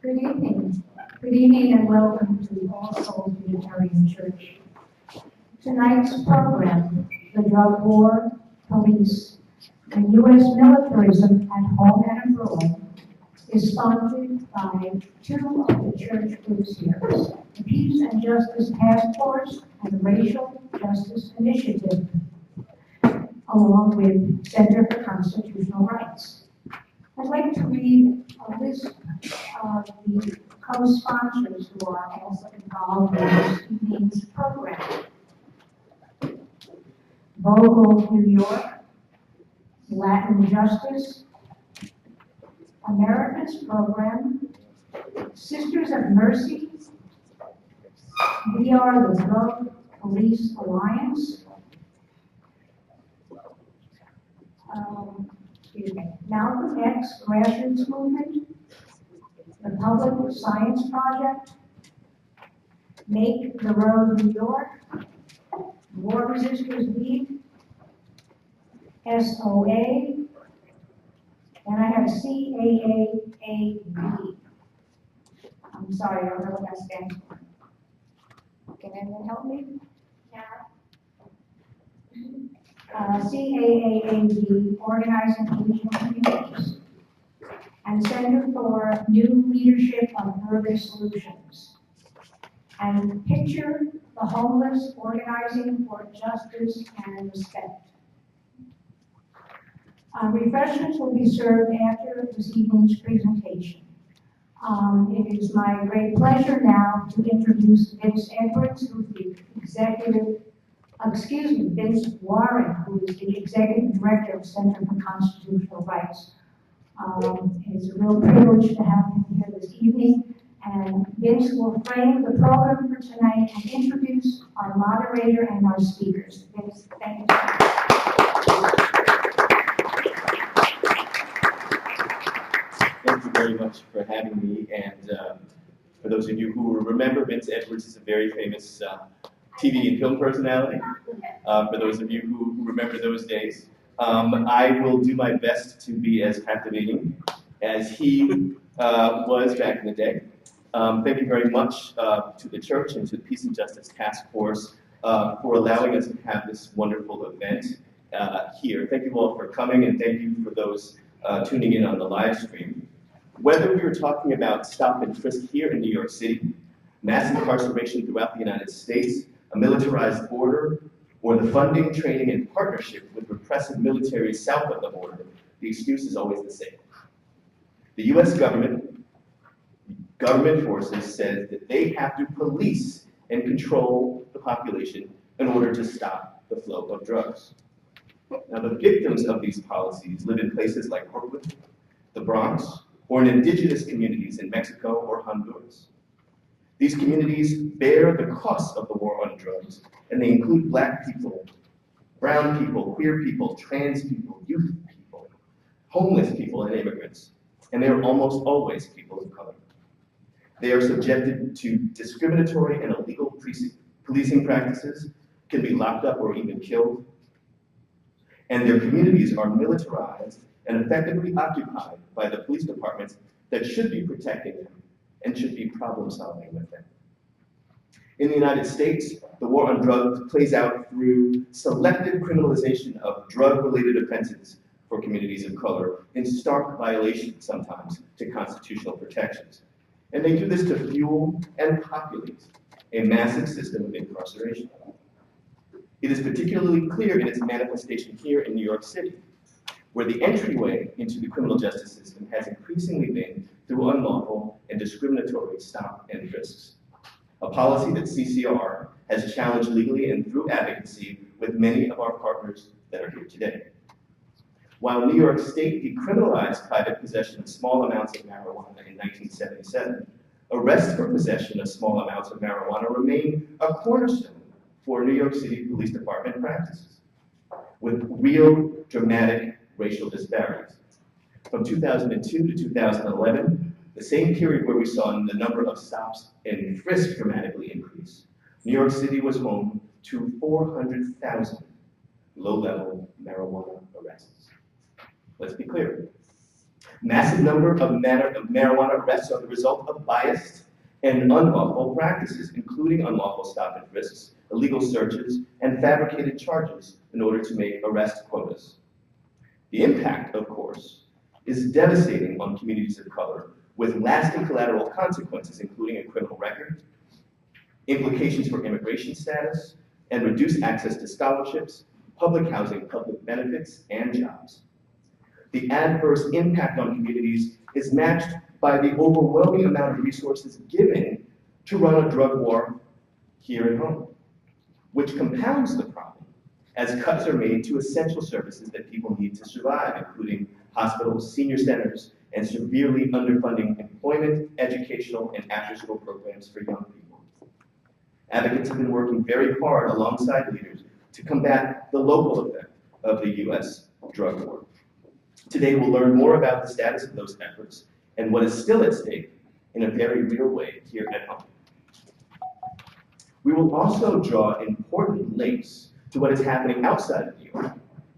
Good evening. Good evening and welcome to All Souls Unitarian Church. Tonight's program, The Drug War, Police, and U.S. Militarism at Home and Abroad, is sponsored by two of the church groups here, the Peace and Justice Task Force and the Racial Justice Initiative, along with Center for Constitutional Rights. I'd like to read a list of the co-sponsors who are also involved in this evening's program. Vogel, New York, Latin Justice, America's Program, Sisters of Mercy, We Are the Drug Police Alliance, Malcolm X Grassroots Movement, the Public Science Project, Make the Road New York, War Resisters League, SOA, and I have CAAAB. I'm sorry, I don't know what that stands for. Can anyone help me? CAAAB, Organizing Regional Communities, and Center for New Leadership on Urban Solutions, and Picture the Homeless, Organizing for Justice and Respect. Refreshments will be served after this evening's presentation. It is my great pleasure now to introduce Vince Edwards, who is the Vince Warren, who is the Executive Director of Center for Constitutional Rights. It's a real privilege to have him here this evening, and Vince will frame the program for tonight and introduce our moderator and our speakers. Vince, thank you. Thank you very much for having me, and for those of you who remember, Vince Edwards is a very famous TV and film personality. For those of you who remember those days, I will do my best to be as captivating as he was back in the day. Thank you very much to the church and to the Peace and Justice Task Force for allowing us to have this wonderful event here. Thank you all for coming, and thank you for those tuning in on the live stream. Whether we were talking about stop and frisk here in New York City, mass incarceration throughout the United States, a militarized border, or the funding, training, and partnership with repressive militaries south of the border, the excuse is always the same. The U.S. government forces said that they have to police and control the population in order to stop the flow of drugs. Now, the victims of these policies live in places like Brooklyn, the Bronx, or in indigenous communities in Mexico or Honduras. These communities bear the costs of the war on drugs, and they include Black people, brown people, queer people, trans people, youth people, homeless people, and immigrants. And they are almost always people of color. They are subjected to discriminatory and illegal policing practices, can be locked up or even killed, and their communities are militarized and effectively occupied by the police departments that should be protecting them and should be problem solving with them. In the United States, the war on drugs plays out through selective criminalization of drug-related offenses for communities of color in stark violation sometimes to constitutional protections. And they do this to fuel and populate a massive system of incarceration. It is particularly clear in its manifestation here in New York City, where the entryway into the criminal justice system has increasingly been through unlawful and discriminatory stop and frisks, a policy that CCR has challenged legally and through advocacy with many of our partners that are here today. While New York State decriminalized private possession of small amounts of marijuana in 1977, arrests for possession of small amounts of marijuana remain a cornerstone for New York City Police Department practices, with real dramatic racial disparities. From 2002 to 2011, the same period where we saw the number of stops and frisks dramatically increase, New York City was home to 400,000 low-level marijuana arrests. Let's be clear. Massive number of marijuana arrests are the result of biased and unlawful practices, including unlawful stop and frisks, illegal searches, and fabricated charges in order to make arrest quotas. The impact, of course, is devastating on communities of color, with lasting collateral consequences, including a criminal record, implications for immigration status, and reduced access to scholarships, public housing, public benefits, and jobs. The adverse impact on communities is matched by the overwhelming amount of resources given to run a drug war here at home, which compounds the problem as cuts are made to essential services that people need to survive, including hospitals, senior centers, and severely underfunding employment, educational, and after-school programs for young people. Advocates have been working very hard alongside leaders to combat the local effect of the U.S. drug war. Today, we'll learn more about the status of those efforts and what is still at stake in a very real way here at home. We will also draw important links to what is happening outside of New York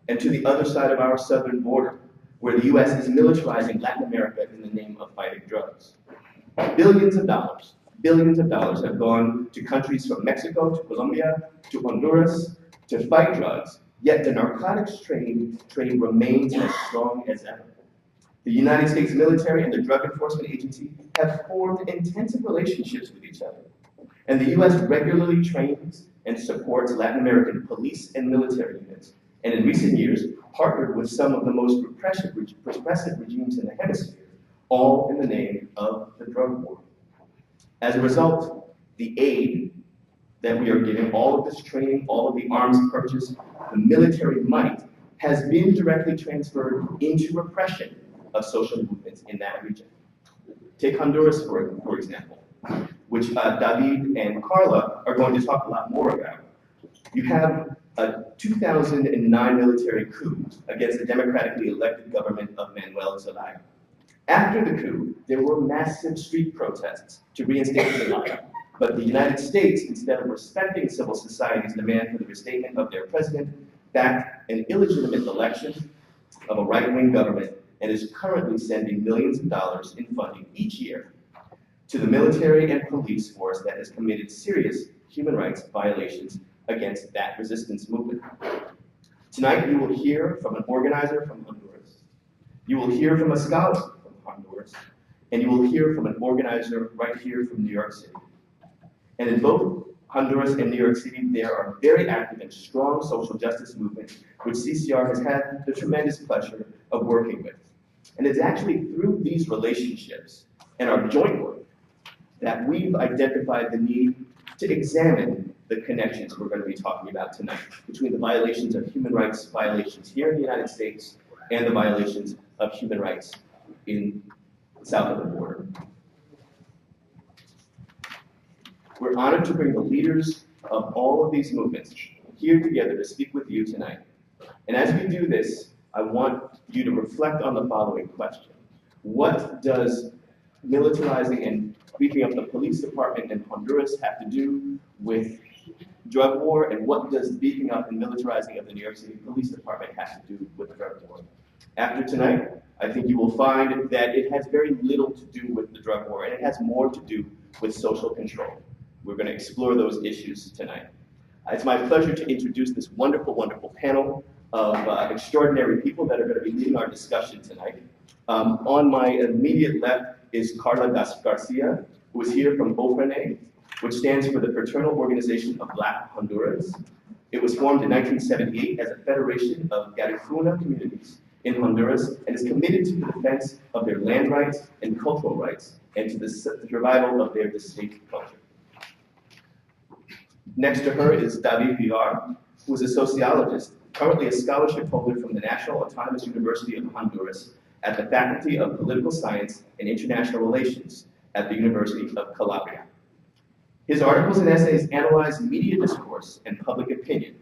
and to the other side of our southern border, where the U.S. is militarizing Latin America in the name of fighting drugs. Billions of dollars have gone to countries from Mexico to Colombia to Honduras to fight drugs, yet the narcotics trade remains as strong as ever. The United States military and the Drug Enforcement Agency have formed intensive relationships with each other, and the U.S. regularly trains and supports Latin American police and military units, and in recent years partnered with some of the most repressive regimes in the hemisphere, all in the name of the drug war. As a result, the aid that we are giving, all of this training, all of the arms purchase, the military might, has been directly transferred into repression of social movements in that region. Take Honduras, for example, which David and Carla are going to talk a lot more about. You have a 2009 military coup against the democratically elected government of Manuel Zelaya. After the coup, there were massive street protests to reinstate Zelaya, but the United States, instead of respecting civil society's demand for the restatement of their president, backed an illegitimate election of a right-wing government and is currently sending millions of dollars in funding each year to the military and police force that has committed serious human rights violations against that resistance movement. Tonight, you will hear from an organizer from Honduras. You will hear from a scholar from Honduras, and you will hear from an organizer right here from New York City. And in both Honduras and New York City, there are very active and strong social justice movements, which CCR has had the tremendous pleasure of working with. And it's actually through these relationships and our joint work that we've identified the need to examine the connections we're going to be talking about tonight between the violations of human rights violations here in the United States and the violations of human rights in south of the border. We're honored to bring the leaders of all of these movements here together to speak with you tonight. And as we do this, I want you to reflect on the following question. What does militarizing and beefing up the police department in Honduras have to do with drug war, and what does beefing up and militarizing of the New York City Police Department have to do with the drug war? After tonight, I think you will find that it has very little to do with the drug war, and it has more to do with social control. We're going to explore those issues tonight. It's my pleasure to introduce this wonderful, wonderful panel of extraordinary people that are going to be leading our discussion tonight. On my immediate left is Carla Garcia, who is here from OFRENE, which stands for the Fraternal Organization of Black Honduras. It was formed in 1978 as a federation of Garifuna communities in Honduras and is committed to the defense of their land rights and cultural rights and to the survival of their distinct culture. Next to her is David Villar, who is a sociologist, currently a scholarship holder from the National Autonomous University of Honduras at the Faculty of Political Science and International Relations at the University of Calabria. His articles and essays analyze media discourse and public opinion,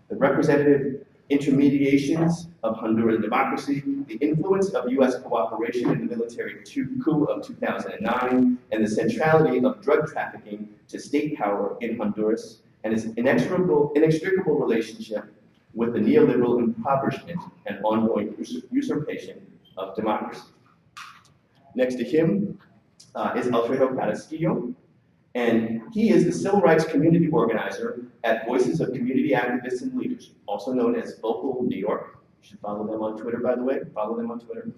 the representative intermediations of Honduran democracy, the influence of U.S. cooperation in the military coup of 2009, and the centrality of drug trafficking to state power in Honduras, and its inextricable relationship with the neoliberal impoverishment and ongoing usurpation of democracy. Next to him is Alfredo Carrasquillo, and he is the civil rights community organizer at Voices of Community Activists and Leaders, also known as Vocal New York. You should follow them on Twitter, by the way. Follow them on Twitter.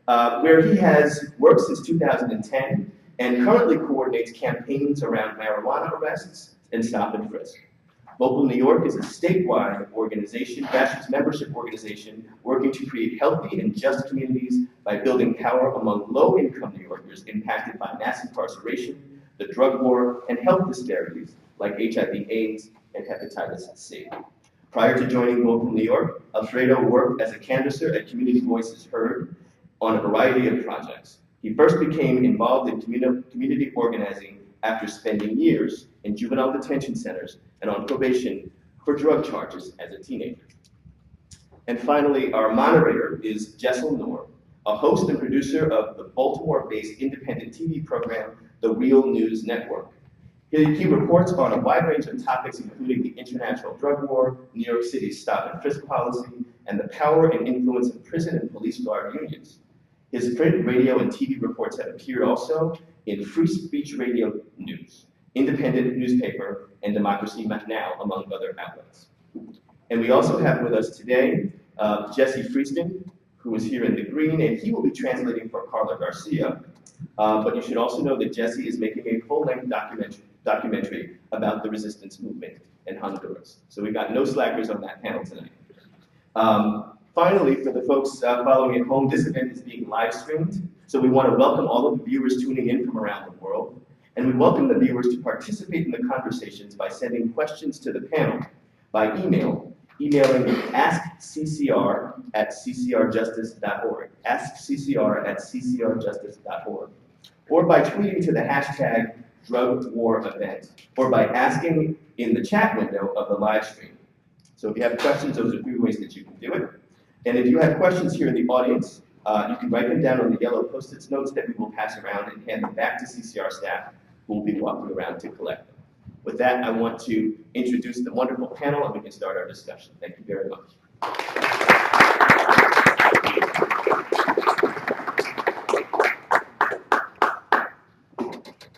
Where he has worked since 2010 and currently coordinates campaigns around marijuana arrests and stop and frisk. Vocal New York is a statewide organization, grassroots membership organization, working to create healthy and just communities by building power among low-income New Yorkers impacted by mass incarceration, the drug war, and health disparities like HIV/AIDS and hepatitis C. Prior to joining Vocal New York, Alfredo worked as a canvasser at Community Voices Heard on a variety of projects. He first became involved in community organizing after spending years in juvenile detention centers and on probation for drug charges as a teenager. And finally, our moderator is Jessel Noor, a host and producer of the Baltimore-based independent TV program, The Real News Network. He reports on a wide range of topics, including the international drug war, New York City's stop and frisk policy, and the power and influence of prison and police guard unions. His print, radio, and TV reports have appeared also in Free Speech Radio News, Independent Newspaper, and Democracy Now!, among other outlets. And we also have with us today Jesse Freeston, who is here in the green, and he will be translating for Carla Garcia. But you should also know that Jesse is making a full-length documentary about the resistance movement in Honduras. So we've got no slackers on that panel tonight. Finally, for the folks following at home, this event is being live streamed. So we want to welcome all of the viewers tuning in from around the world. And we welcome the viewers to participate in the conversations by sending questions to the panel by emailing askccr@ccrjustice.org, askccr@ccrjustice.org, or by tweeting to the hashtag #DrugWarEvent, or by asking in the chat window of the live stream. So if you have questions, those are 3 ways that you can do it. And if you have questions here in the audience, you can write them down on the yellow Post-it notes that we will pass around and hand them back to CCR staff, who will be walking around to collect them. With that, I want to introduce the wonderful panel, and we can start our discussion. Thank you very much.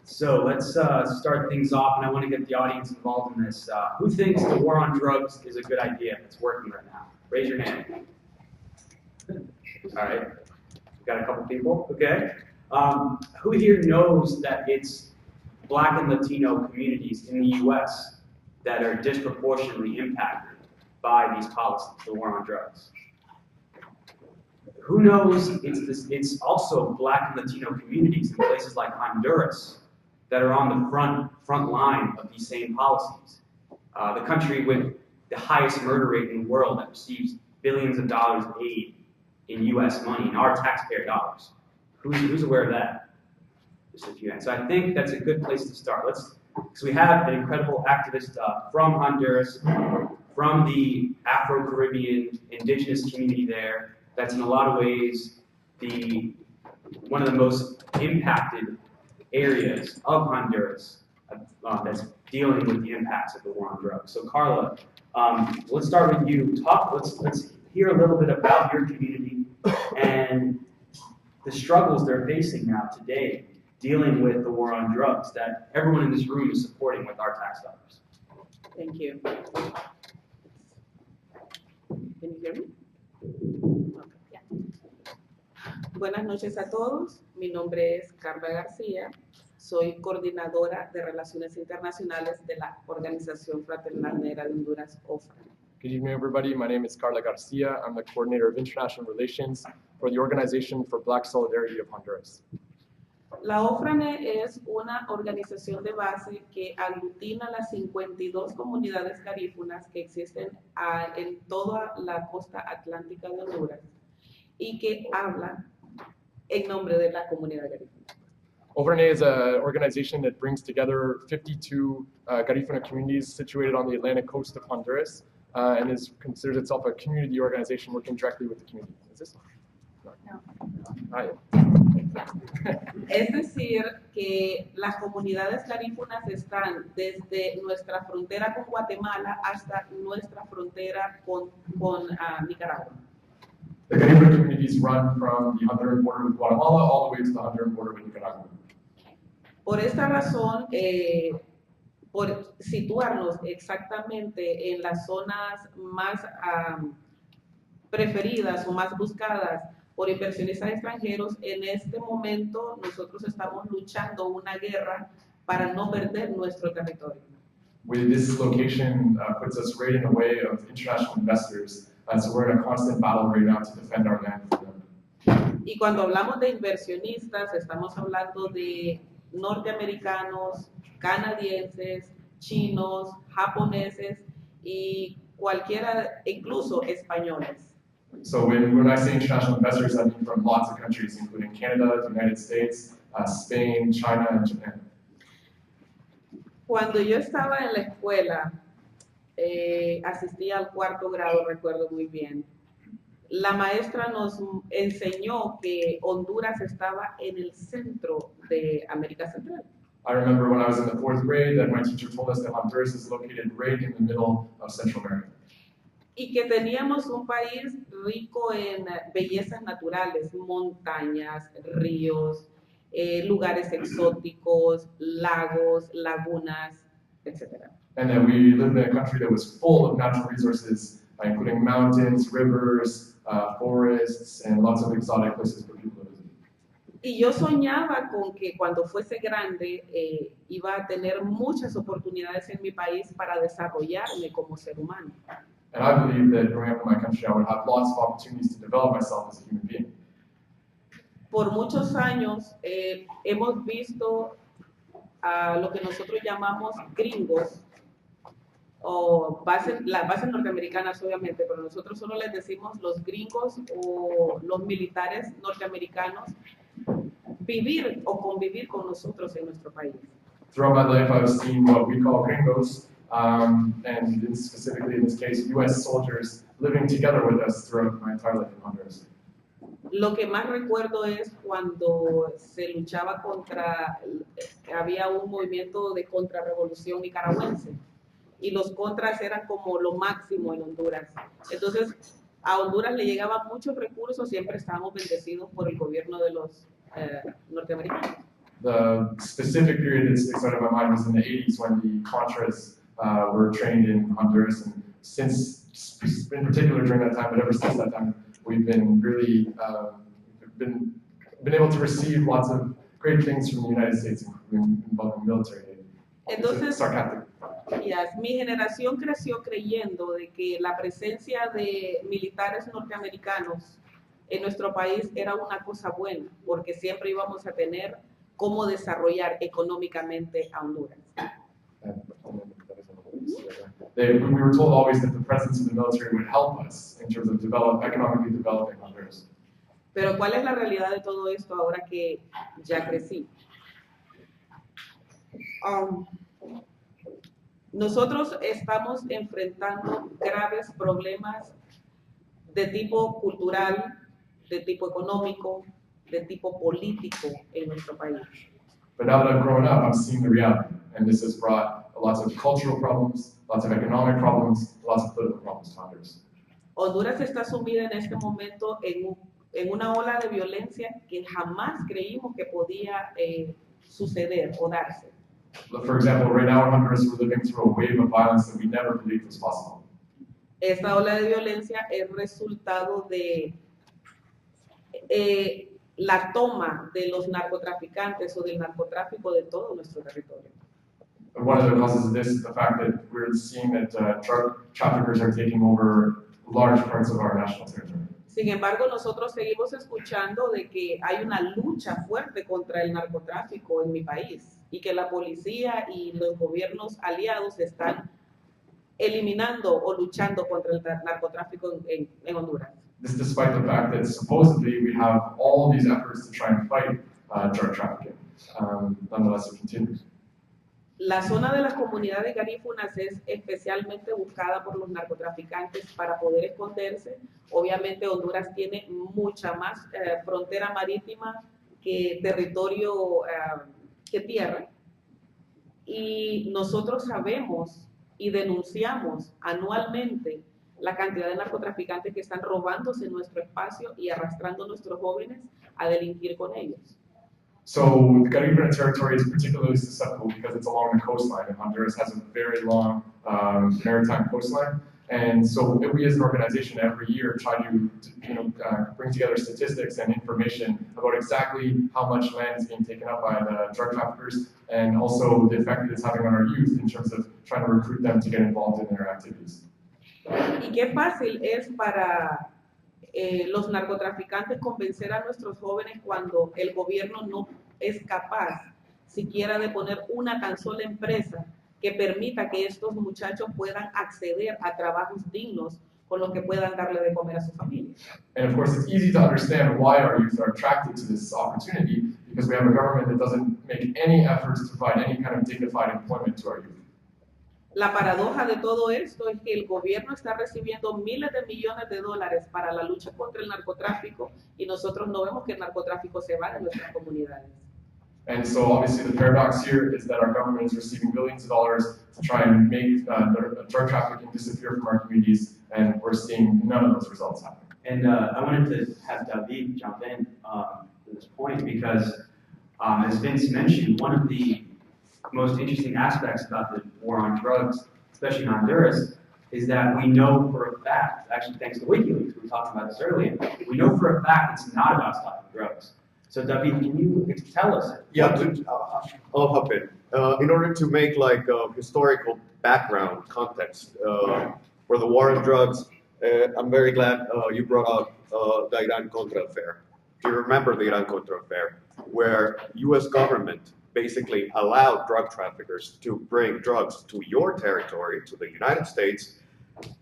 So let's start things off, and I want to get the audience involved in this. Who thinks the war on drugs is a good idea? It's working right now. Raise your hand. All right, we've got a couple people. Okay. Who here knows that it's Black and Latino communities in the U.S. that are disproportionately impacted by these policies, the war on drugs? Who knows it's also Black and Latino communities in places like Honduras that are on the front line of these same policies? The country with the highest murder rate in the world that receives billions of dollars of aid in U.S. money, in our taxpayer dollars. Who's aware of that? Just a few hands. So I think that's a good place to start. Because we have an incredible activist from Honduras, from the Afro-Caribbean indigenous community there. That's in a lot of ways one of the most impacted areas of Honduras that's dealing with the impacts of the war on drugs. So Carla, let's start with you. Let's hear a little bit about your community and the struggles they're facing now today, dealing with the war on drugs that everyone in this room is supporting with our tax dollars. Thank you. Can you hear me? Okay, yeah. Buenas noches a todos. Mi nombre es Carla García. Soy coordinadora de Relaciones Internacionales de la Organización Fraternal Negra de Honduras, OFRA. Good evening, everybody. My name is Carla Garcia. I'm the coordinator of international relations for the Organization for Black Solidarity of Honduras. La OFRANE es una organización de base que aglutina las 52 comunidades garífunas que existen en toda la costa atlántica de Honduras y que habla en nombre de la comunidad garífuna. OFRANE is an organization that brings together 52 Garifuna communities situated on the Atlantic coast of Honduras and considers itself a community organization working directly with the community. Is this? No. Ah, yeah. Es decir, que las comunidades garífunas están desde nuestra frontera con Guatemala hasta nuestra frontera con Nicaragua. The Garífuna communities run from the Honduran border with Guatemala all the way to the Honduran border with Nicaragua. Por esta razón, por situarnos exactamente en las zonas más preferidas o más buscadas por inversionistas extranjeros, en este momento nosotros estamos luchando una guerra para no perder nuestro territorio. With this location puts us right in the way of international investors, so we're in a constant battle right now to defend our land for them. Y cuando hablamos de inversionistas, estamos hablando de norteamericanos, canadienses, chinos, japoneses y cualquiera, incluso españoles. So when I say international investors, I mean from lots of countries, including Canada, the United States, Spain, China, and Japan. Cuando yo estaba en la escuela, asistía al 4º grado, recuerdo muy bien. La maestra nos enseñó que Honduras estaba en el centro de América Central. I remember when I was in the 4th grade that my teacher told us that Honduras is located right in the middle of Central America. Y que teníamos un país rico en bellezas naturales, montañas, ríos, lugares exóticos, lagos, lagunas, etc. And that we lived in a country that was full of natural resources, including mountains, rivers, forests, and lots of exotic places for people to visit. Y yo soñaba con que cuando fuese grande iba a tener muchas oportunidades en mi país para desarrollarme como ser humano. And I believed that growing up in my country, I would have lots of opportunities to develop myself as a human being. Por muchos años hemos visto a lo que nosotros llamamos gringos, o las bases norteamericanas obviamente, pero nosotros solo les decimos los gringos o los militares norteamericanos, vivir o convivir con nosotros en nuestro país. Throughout my life, I've seen what we call gringos, and specifically in this case, U.S. soldiers living together with us throughout my entire life in Honduras. Lo que más recuerdo es cuando se luchaba había un movimiento de contrarrevolución nicaragüense y los contras eran como lo máximo en Honduras. Entonces, a Honduras le llegaban muchos recursos, siempre estábamos bendecidos por el gobierno de los norteamericanos. The specific period that sticks out in my mind was in the 80s when the Contras were trained in Honduras, and since, in particular during that time, but ever since that time, we've been really been able to receive lots of great things from the United States, including involving military aid. Entonces, sarcastic. Yes, mi generación creció creyendo de que la presencia de militares norteamericanos en nuestro país era una cosa buena, porque siempre íbamos a tener cómo desarrollar económicamente a Honduras. We were told always that the presence of the military would help us in terms of economically developing Honduras. Pero ¿cuál es la realidad de todo esto ahora que ya crecí? Nosotros estamos enfrentando graves problemas de tipo cultural, de tipo económico, de tipo político en nuestro país. But now that I've grown up, I'm seeing the reality, and this has brought lots of cultural problems, lots of economic problems, lots of political problems to Honduras. Honduras está sumida en este momento en una ola de violencia que jamás creímos que podía suceder o darse. For example, right now in Honduras, we're living through a wave of violence that we never believed was possible. Esta ola de violencia es resultado de la toma de los narcotraficantes o del narcotráfico de todo nuestro territorio. One of the causes of this is the fact that we're seeing that drug traffickers are taking over large parts of our national territory. Sin embargo, nosotros seguimos escuchando de que hay una lucha fuerte contra el narcotráfico en mi país y que la policía y los gobiernos aliados están eliminando o luchando contra el narcotráfico en Honduras. This despite the fact that supposedly we have all these efforts to try and fight drug trafficking. Nonetheless, it continues. La zona de las comunidades garífunas es especialmente buscada por los narcotraficantes para poder esconderse. Obviamente Honduras tiene mucha más frontera marítima que territorio que tierra. Y nosotros sabemos y denunciamos anualmente la cantidad de narcotraficantes que están robándose nuestro espacio y arrastrando a nuestros jóvenes a delinquir con ellos. So the Garifuna territory is particularly susceptible because it's along the coastline, and Honduras has a very long maritime coastline. And so we as an organization every year try to bring together statistics and information about exactly how much land is being taken up by the drug traffickers and also the effect it is having on our youth in terms of trying to recruit them to get involved in their activities. Y qué fácil es para los narcotraficantes convencer a nuestros jóvenes cuando el gobierno no es capaz siquiera de poner una tan sola empresa que permita que estos muchachos puedan acceder a trabajos dignos con lo que puedan darle de comer a su familia. And of course, it's easy to understand why our youth are attracted to this opportunity because we have a government that doesn't make any efforts to provide any kind of dignified employment to our youth. La paradoja de todo esto es que el gobierno está recibiendo miles de millones de dólares para la lucha contra el narcotráfico y nosotros no vemos que el narcotráfico se va de nuestras comunidades. And so obviously the paradox here is that our government is receiving billions of dollars to try and make drug trafficking disappear from our communities, and we're seeing none of those results happen. And I wanted to have David jump in to this point because, as Vince mentioned, one of the most interesting aspects about the war on drugs, especially in Honduras, is that we know for a fact, actually thanks to WikiLeaks, we were talking about this earlier, we know for a fact it's not about stopping drugs. So David, can you tell us? Yeah, I'll hop in. In order to make like a historical background context for the war on drugs, I'm very glad you brought up the Iran-Contra affair. Do you remember the Iran-Contra affair, where U.S. government basically allowed drug traffickers to bring drugs to your territory, to the United States,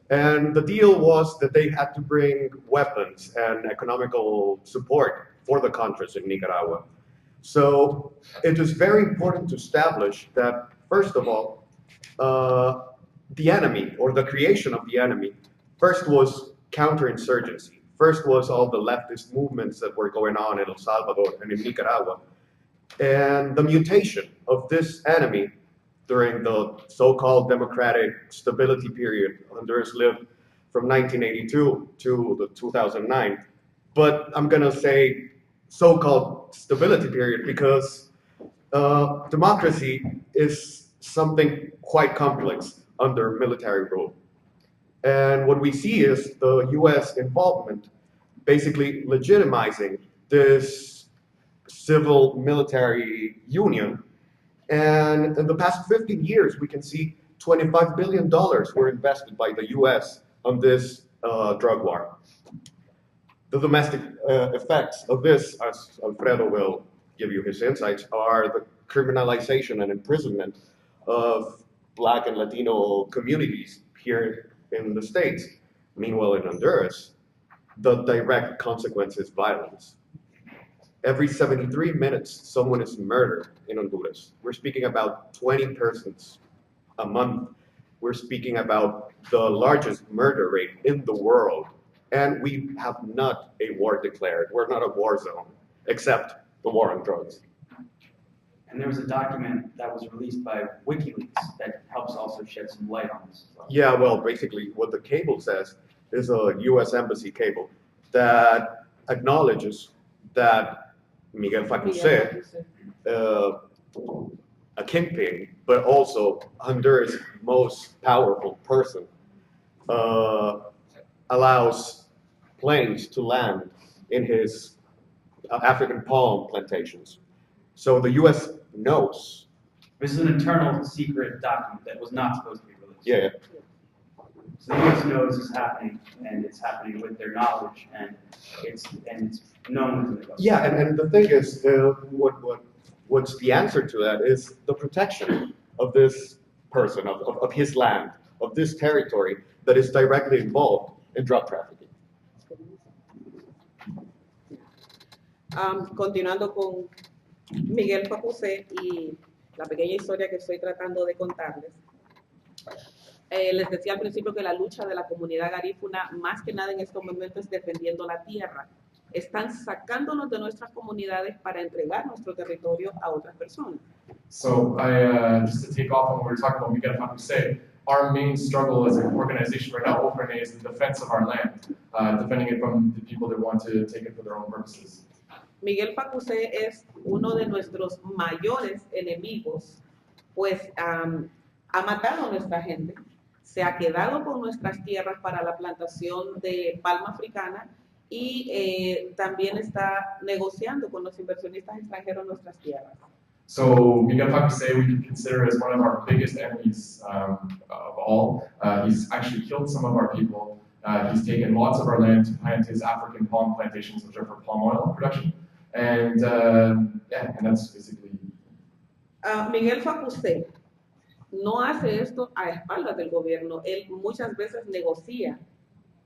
and the deal was that they had to bring weapons and economical support for the Contras in Nicaragua. So it is very important to establish that, first of all, the enemy, or the creation of the enemy, first was counterinsurgency. First was all the leftist movements that were going on in El Salvador and in Nicaragua. And the mutation of this enemy during the so-called democratic stability period Honduras lived from 1982 to 2009. But I'm going to say so-called stability period because democracy is something quite complex under military rule. And what we see is the U.S. involvement basically legitimizing this civil military union. And in the past 15 years, we can see $25 billion were invested by the U.S. on this drug war. The domestic effects of this, as Alfredo will give you his insights, are the criminalization and imprisonment of Black and Latino communities here in the States. Meanwhile, in Honduras, the direct consequence is violence. Every 73 minutes, someone is murdered in Honduras. We're speaking about 20 persons a month. We're speaking about the largest murder rate in the world. And we have not a war declared. We're not a war zone, except the war on drugs. And there was a document that was released by WikiLeaks that helps also shed some light on this as well. Yeah, well, basically what the cable says is a U.S. Embassy cable that acknowledges that Miguel Facuse, a kingpin, but also Honduras' most powerful person, allows planes to land in his African palm plantations. So the U.S. knows. This is an internal secret document that was not supposed to be released. Yeah. So the U.S. knows it's happening, and it's happening with their knowledge, and it's known within the government. Yeah, and the thing is, what's the answer to that is the protection of this person, of his land, of this territory that is directly involved in drug trafficking. Continuando con Miguel Facuse y la pequeña historia que estoy tratando de contarles. Les decía al principio que la lucha de la comunidad garífuna, más que nada en estos momentos, es defendiendo la tierra. Están sacándonos de nuestras comunidades para entregar nuestro territorio a otras personas. So just to take off on what we were talking about Miguel Facuse, our main struggle as an organization right now, OFRNA, is the defense of our land, defending it from the people that want to take it for their own purposes. Miguel Facusé es uno de nuestros mayores enemigos, pues ha matado a nuestra gente, se ha quedado con nuestras tierras para la plantación de palma africana y también está negociando con los inversionistas extranjeros nuestras tierras. So Miguel Facusé we can consider as one of our biggest enemies of all. He's actually killed some of our people. He's taken lots of our land to plant his African palm plantations, which are for palm oil production. And yeah, and that's basically. Miguel Facusé no hace esto a espaldas del gobierno. Él muchas veces negocia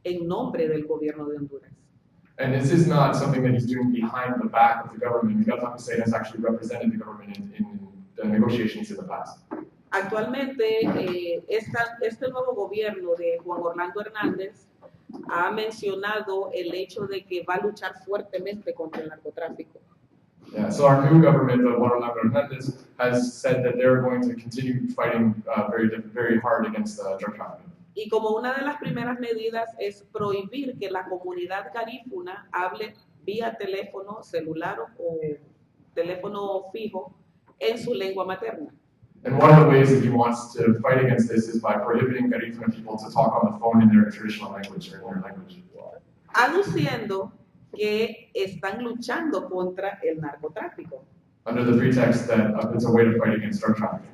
en nombre del gobierno de Honduras. And this is not something that he's doing behind the back of the government. Miguel Facusé has actually represented the government in the negotiations in the past. Actualmente, este nuevo gobierno de Juan Orlando Hernández ha mencionado el hecho de que va a luchar fuertemente contra el narcotráfico. Yeah, so our new government of Juan Orlando Hernández has said that they're going to continue fighting very hard against drug trafficking. Y como una de las primeras medidas es prohibir que la comunidad garífuna hable vía teléfono celular o teléfono fijo en su lengua materna. And one of the ways that he wants to fight against this is by prohibiting Garifuna people to talk on the phone in their traditional language or in their language. Aduciendo que están luchando contra el narcotráfico. Under the pretext that it's a way to fight against drug trafficking.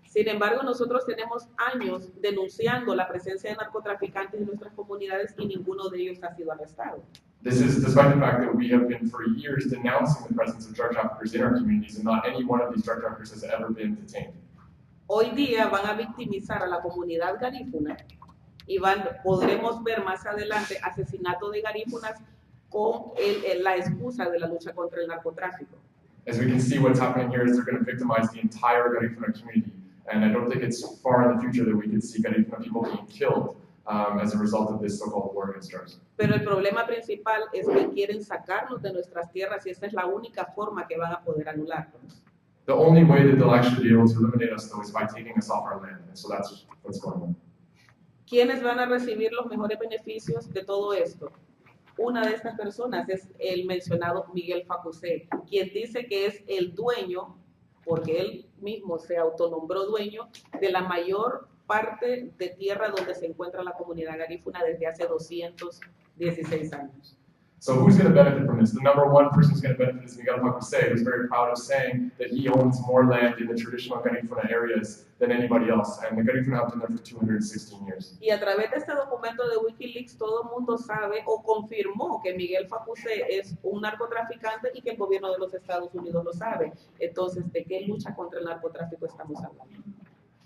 Sin embargo, nosotros tenemos años denunciando la presencia de narcotraficantes en nuestras comunidades y ninguno de ellos ha sido arrestado. This is despite the fact that we have been for years denouncing the presence of drug traffickers in our communities, and not any one of these drug traffickers has ever been detained. Hoy día van a victimizar a la comunidad garífuna y podremos ver más adelante asesinato de garífunas con la excusa de la lucha contra el narcotráfico. As we can see, what's happening here is they're going to victimize the entire Garifuna community. And I don't think it's far in the future that we could see Garifuna people being killed as a result of this so-called war against drugs. Pero el problema principal es que quieren sacarnos de nuestras tierras y esa es la única forma que van a poder anularnos. The only way that they'll actually be able to eliminate us, though, is by taking us off our land. And so that's what's going on. ¿Quiénes van a recibir los mejores beneficios de todo esto? Una de estas personas es el mencionado Miguel Facusé, quien dice que es el dueño, porque él mismo se autonombró dueño, de la mayor parte de tierra donde se encuentra la comunidad garífuna desde hace 216 años. So who's going to benefit from this? The number one person who's going to benefit is Miguel Facusé, who's very proud of saying that he owns more land in the traditional Garifuna areas than anybody else. And the Garifuna have been there for 216 years. Y a través de este documento de Wikileaks, todo el mundo sabe o confirmó que Miguel Facusé es un narcotraficante y que el gobierno de los Estados Unidos lo sabe. Entonces, ¿de qué lucha contra el narcotráfico estamos hablando?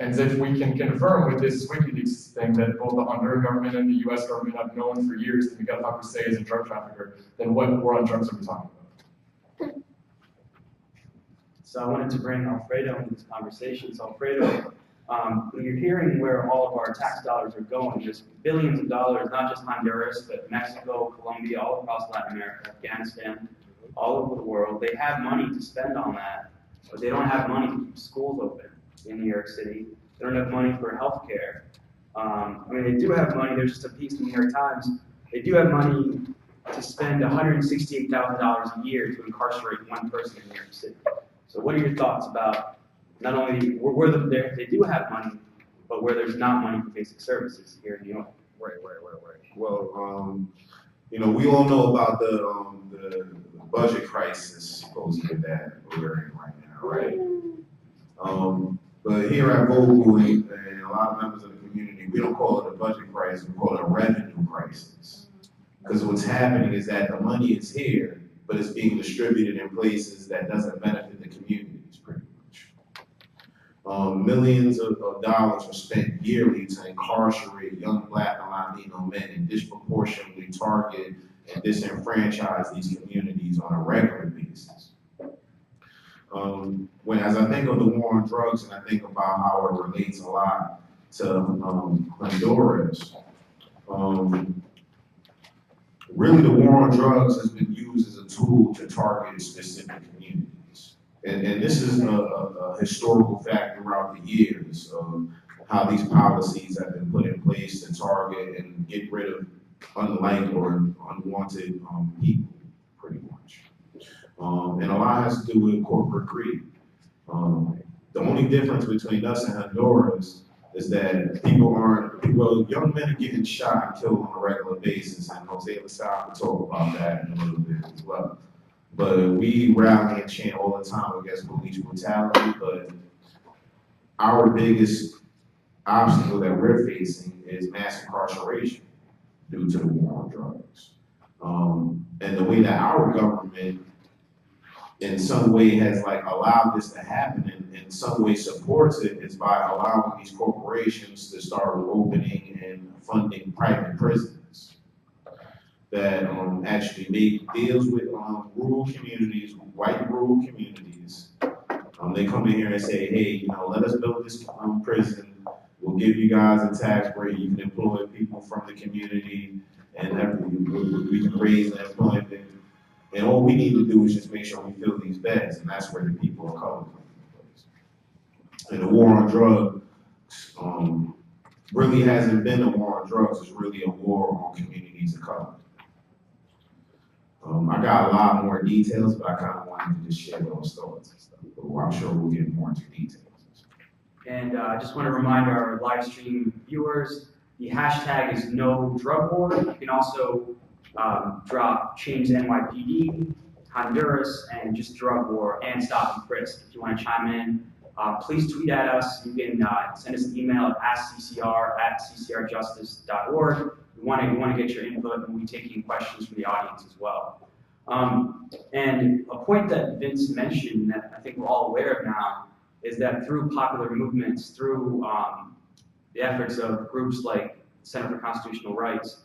And if we can confirm with this WikiLeaks thing that both the Honduran government and the U.S. government have known for years that Miguel Facusé is a drug trafficker, then what war on drugs are we talking about? So I wanted to bring Alfredo into this conversation. So Alfredo, when you're hearing where all of our tax dollars are going, there's billions of dollars, not just Honduras, but Mexico, Colombia, all across Latin America, Afghanistan, all over the world. They have money to spend on that, but they don't have money to keep schools open in New York City. They don't have money for health care. I mean, they do have money. There's just a piece in the New York Times. They do have money to spend $168,000 a year to incarcerate one person in New York City. So what are your thoughts about not only where they do have money, but where there's not money for basic services here in New York? Right. Well, you know, we all know about the budget crisis supposedly that we're in right now, right? But here at Vocal and a lot of members of the community, we don't call it a budget crisis, we call it a revenue crisis. Because what's happening is that the money is here, but it's being distributed in places that doesn't benefit the communities pretty much. Millions of dollars are spent yearly to incarcerate young Black and Latino men and disproportionately target and disenfranchise these communities on a regular basis. As I think of the war on drugs and I think about how it relates a lot to Honduras, really the war on drugs has been used as a tool to target specific communities. And this is a historical fact throughout the years. how these policies have been put in place to target and get rid of unliked or unwanted people, pretty much. And a lot has to do with corporate greed. The only difference between us and Honduras is that young men are getting shot and killed on a regular basis, and Jose LaSalle will talk about that in a little bit as well. But we rally and chant all the time against police brutality, but our biggest obstacle that we're facing is mass incarceration due to the war on drugs. And the way that our government in some way has like allowed this to happen and in some way supports it is by allowing these corporations to start opening and funding private prisons that actually make deals with rural communities, white rural communities. They come in here and say, hey, let us build this prison. We'll give you guys a tax break. You can employ people from the community, and we can raise the employment. And all we need to do is just make sure we fill these beds, and that's where the people are coming from. And the war on drugs really hasn't been a war on drugs. It's really a war on communities of color. I got a lot more details, but I kind of wanted to just share those thoughts and stuff. But I'm sure we'll get more into details. And I just want to remind our live stream viewers, the hashtag is no drug war. You can also drop change NYPD, Honduras, and just drug war and stop and frisk. If you want to chime in, please tweet at us. You can send us an email at askccr@ccrjustice.org. We want to get your input, and we'll be taking questions from the audience as well. And a point that Vince mentioned that I think we're all aware of now is that through popular movements, through the efforts of groups like Center for Constitutional Rights,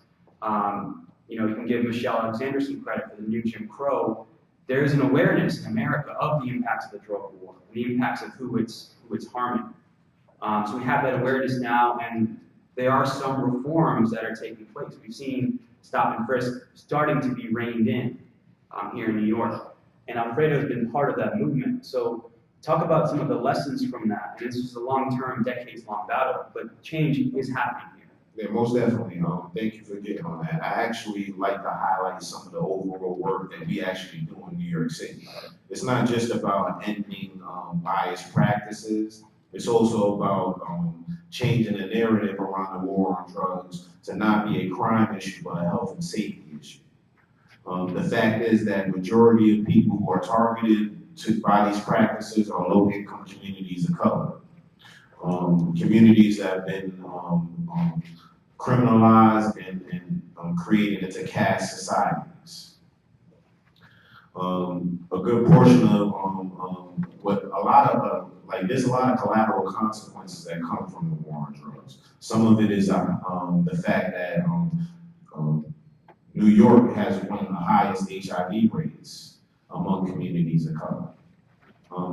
you can give Michelle Alexander some credit for the new Jim Crow. There is an awareness in America of the impacts of the drug war, and the impacts of who it's harming. So we have that awareness now, and there are some reforms that are taking place. We've seen stop and frisk starting to be reined in here in New York, and Alfredo has been part of that movement. So talk about some of the lessons from that. And this is a long-term, decades-long battle, but change is happening here. Yeah, most definitely. Thank you for getting on that. I actually like to highlight some of the overall work that we actually do in New York City. It's not just about ending biased practices. It's also about changing the narrative around the war on drugs to not be a crime issue, but a health and safety issue. The fact is that majority of people who are targeted by these practices are low-income communities of color. Communities that have been criminalized and created into caste societies. A good portion of there's a lot of collateral consequences that come from the war on drugs. Some of it is the fact that New York has one of the highest HIV rates among communities of color.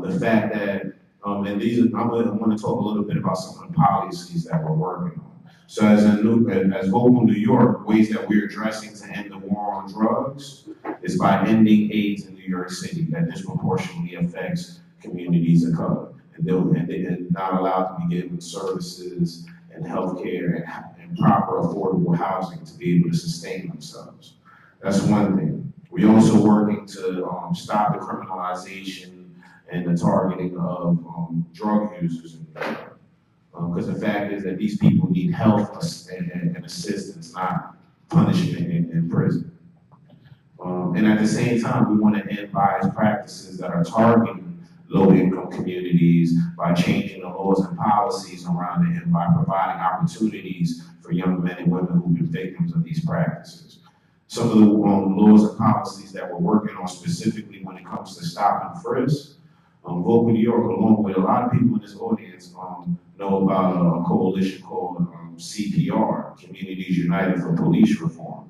The fact that, I want to talk a little bit about some of the policies that we're working on. So as Vocal New York, ways that we're addressing to end the war on drugs is by ending AIDS in New York City that disproportionately affects communities of color. And they're not allowed to be given services and healthcare and proper affordable housing to be able to sustain themselves. That's one thing. We're also working to stop the criminalization and the targeting of drug users in New York. Because the fact is that these people need help and assistance, not punishment in prison. And at the same time, we want to end biased practices that are targeting low-income communities by changing the laws and policies around it and by providing opportunities for young men and women who've been victims of these practices. Some of the laws and policies that we're working on specifically when it comes to stop and frisk, Vocal New York, along with a lot of people in this audience, know about a coalition called CPR, Communities United for Police Reform.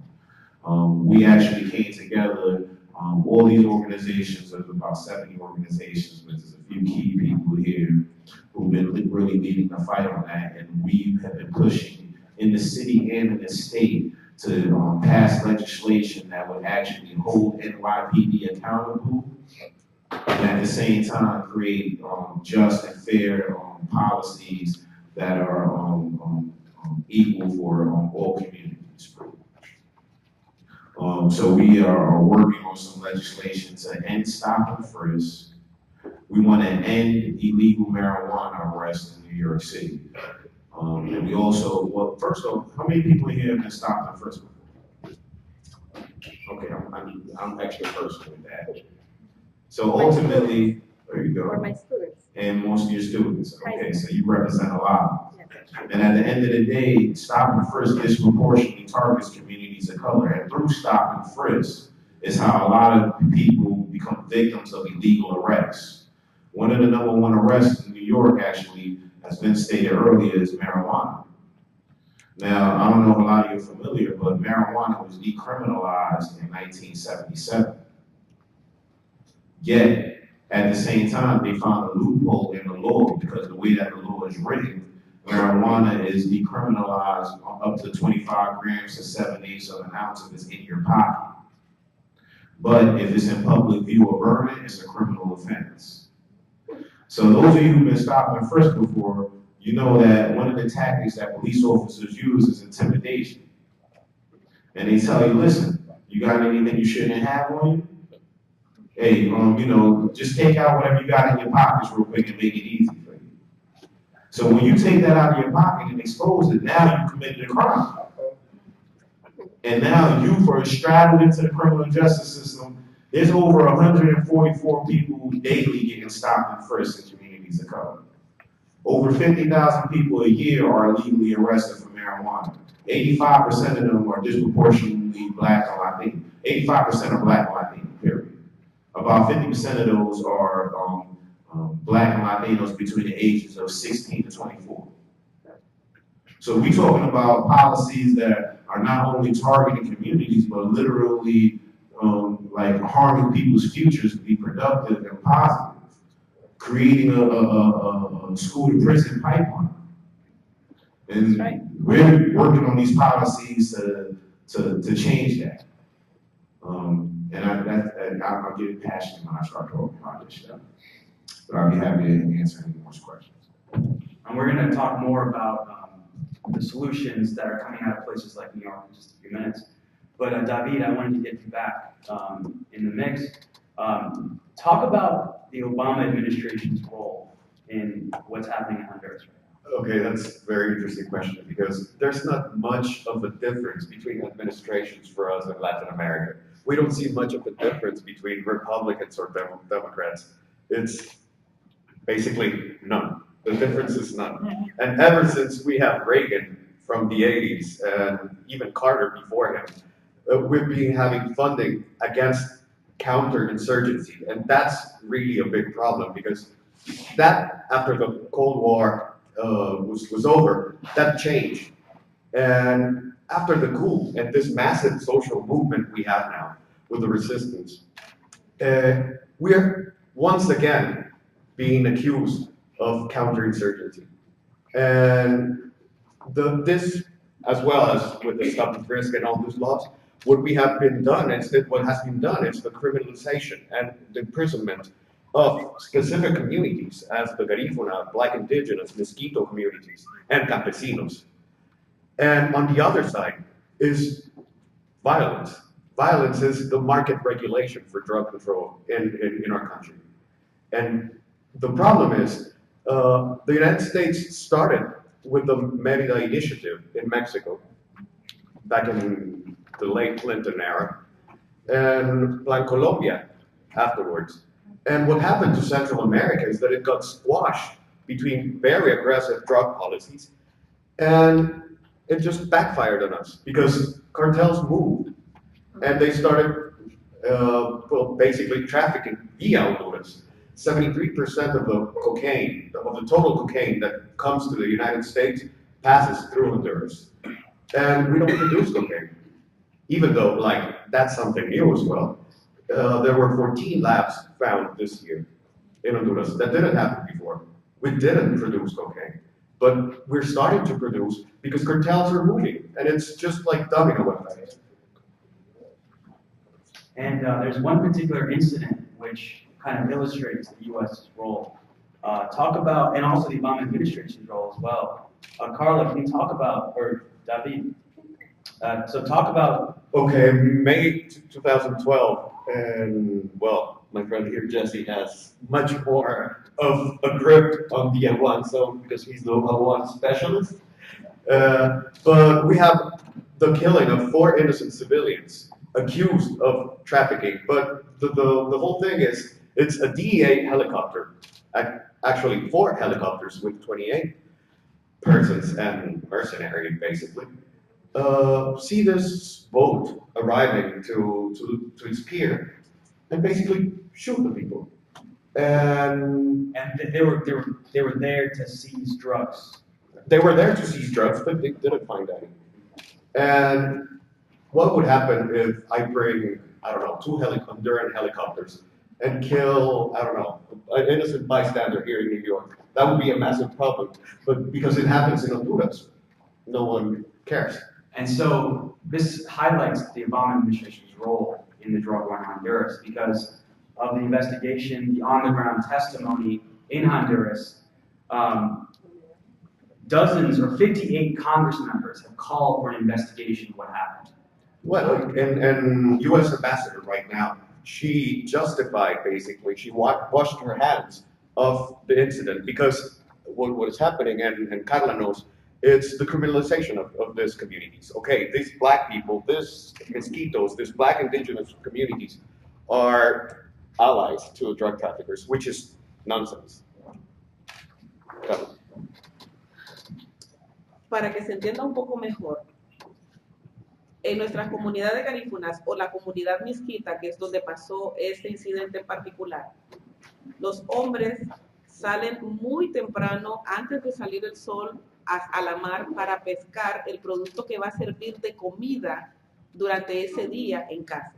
We actually came together, all these organizations, there's about 70 organizations, but there's a few key people here who've been really leading the fight on that, and we have been pushing in the city and in the state to pass legislation that would actually hold NYPD accountable, and at the same time create just and fair policies that are equal for all communities. So we are working on some legislation to end stop and frisk. We want to end illegal marijuana arrests in New York City. And we also, well, first off, how many people here have been stopped and frisked before? Okay, I'm extra personal with that. So ultimately, there you go. For my students. And most of your students. Okay, so you represent a lot. And at the end of the day, stop and frisk disproportionately targets communities of color. And through stop and frisk is how a lot of people become victims of illegal arrests. One of the #1 arrests in New York actually has been stated earlier is marijuana. Now, I don't know if a lot of you are familiar, but marijuana was decriminalized in 1977. Yet, at the same time, they found a loophole in the law because the way that the law is written, marijuana is decriminalized up to 25 grams to 7/8 of an ounce if it's in your pocket. But if it's in public view or burning, it's a criminal offense. So those of you who've been stopped and frisked before, you know that one of the tactics that police officers use is intimidation. And they tell you, listen, you got anything you shouldn't have on you? Hey, you know, just take out whatever you got in your pockets real quick and make it easy for you. So when you take that out of your pocket and expose it, now you committed a crime. And now you, for straddled into the criminal justice system, there's over 144 people daily getting stopped and frisked in communities of color. Over 50,000 people a year are illegally arrested for marijuana. 85% of them are disproportionately Black or Latino. 85% are Black and Latino, period. About 50% of those are Black and Latinos between the ages of 16 to 24. So we're talking about policies that are not only targeting communities, but literally like harming people's futures to be productive and positive, creating a school to prison pipeline. And Right. we're working on these policies to change that. And I'm getting passionate when I start talking about this stuff. But I'll be happy to answer any more questions. And we're going to talk more about the solutions that are coming out of places like New York in just a few minutes. But David, I wanted to get you back in the mix. Talk about the Obama administration's role in what's happening in Honduras right now. Okay, that's a very interesting question because there's not much of a difference between administrations for us in Latin America. We don't see much of a difference between Republicans or Democrats. It's basically none. The difference is none. And ever since we have Reagan from the 80s and even Carter before him, we've been having funding against counterinsurgency. And that's really a big problem because that, after the Cold War was over, that changed. And after the coup and this massive social movement we have now with the resistance, we're once again being accused of counterinsurgency. And this, as well as with the stop and frisk and all these laws, what has been done is the criminalization and the imprisonment of specific communities as the Garifuna, Black Indigenous, Mosquito communities, and Campesinos. And on the other side is violence. Violence is the market regulation for drug control in our country. And the problem is, the United States started with the Merida Initiative in Mexico back in the late Clinton era, and Plan Colombia afterwards. And what happened to Central America is that it got squashed between very aggressive drug policies, and it just backfired on us because cartels moved and they started, basically trafficking via Honduras. 73% of the cocaine, of the total cocaine that comes to the United States passes through Honduras. And we don't produce cocaine, even though, like, that's something new as well. There were 14 labs found this year in Honduras. That didn't happen before. We didn't produce cocaine, but we're starting to produce because cartels are moving, and it's just like domino effect. And there's one particular incident which kind of illustrates the U.S.'s role. talk about, and also the Obama administration's role as well. Carla, can you talk about, or David, so talk about. Okay, May 2012, and well, my friend here, Jesse, has much more of a grip on the L1 zone because he's the L1 specialist. But we have the killing of 4 innocent civilians accused of trafficking. But the whole thing is, it's a DEA helicopter, actually 4 helicopters with 28 persons and mercenary, basically. See this boat arriving to its pier and basically shoot the people. And they were there to seize drugs. They were there to seize drugs, but they didn't find any. And what would happen if I bring, I don't know, 2 Honduran helicopters and kill, I don't know, an innocent bystander here in New York? That would be a massive problem. But because it happens in Honduras, no one cares. And so this highlights the Obama administration's role in the drug war in Honduras because of the investigation, the on-the-ground testimony in Honduras. Dozens or 58 Congress members have called for an investigation of what happened. Well, and U.S. ambassador right now, she justified, basically, she washed her hands of the incident because what is happening, and Carla knows, it's the criminalization of these communities. Okay, these black people, these mosquitoes, these black indigenous communities are allies to drug traffickers, which is nonsense. Carla. Para que se entienda un poco mejor, en nuestras comunidades garífunas o la comunidad misquita, que es donde pasó este incidente en particular, los hombres salen muy temprano, antes de salir el sol, a la mar para pescar el producto que va a servir de comida durante ese día en casa.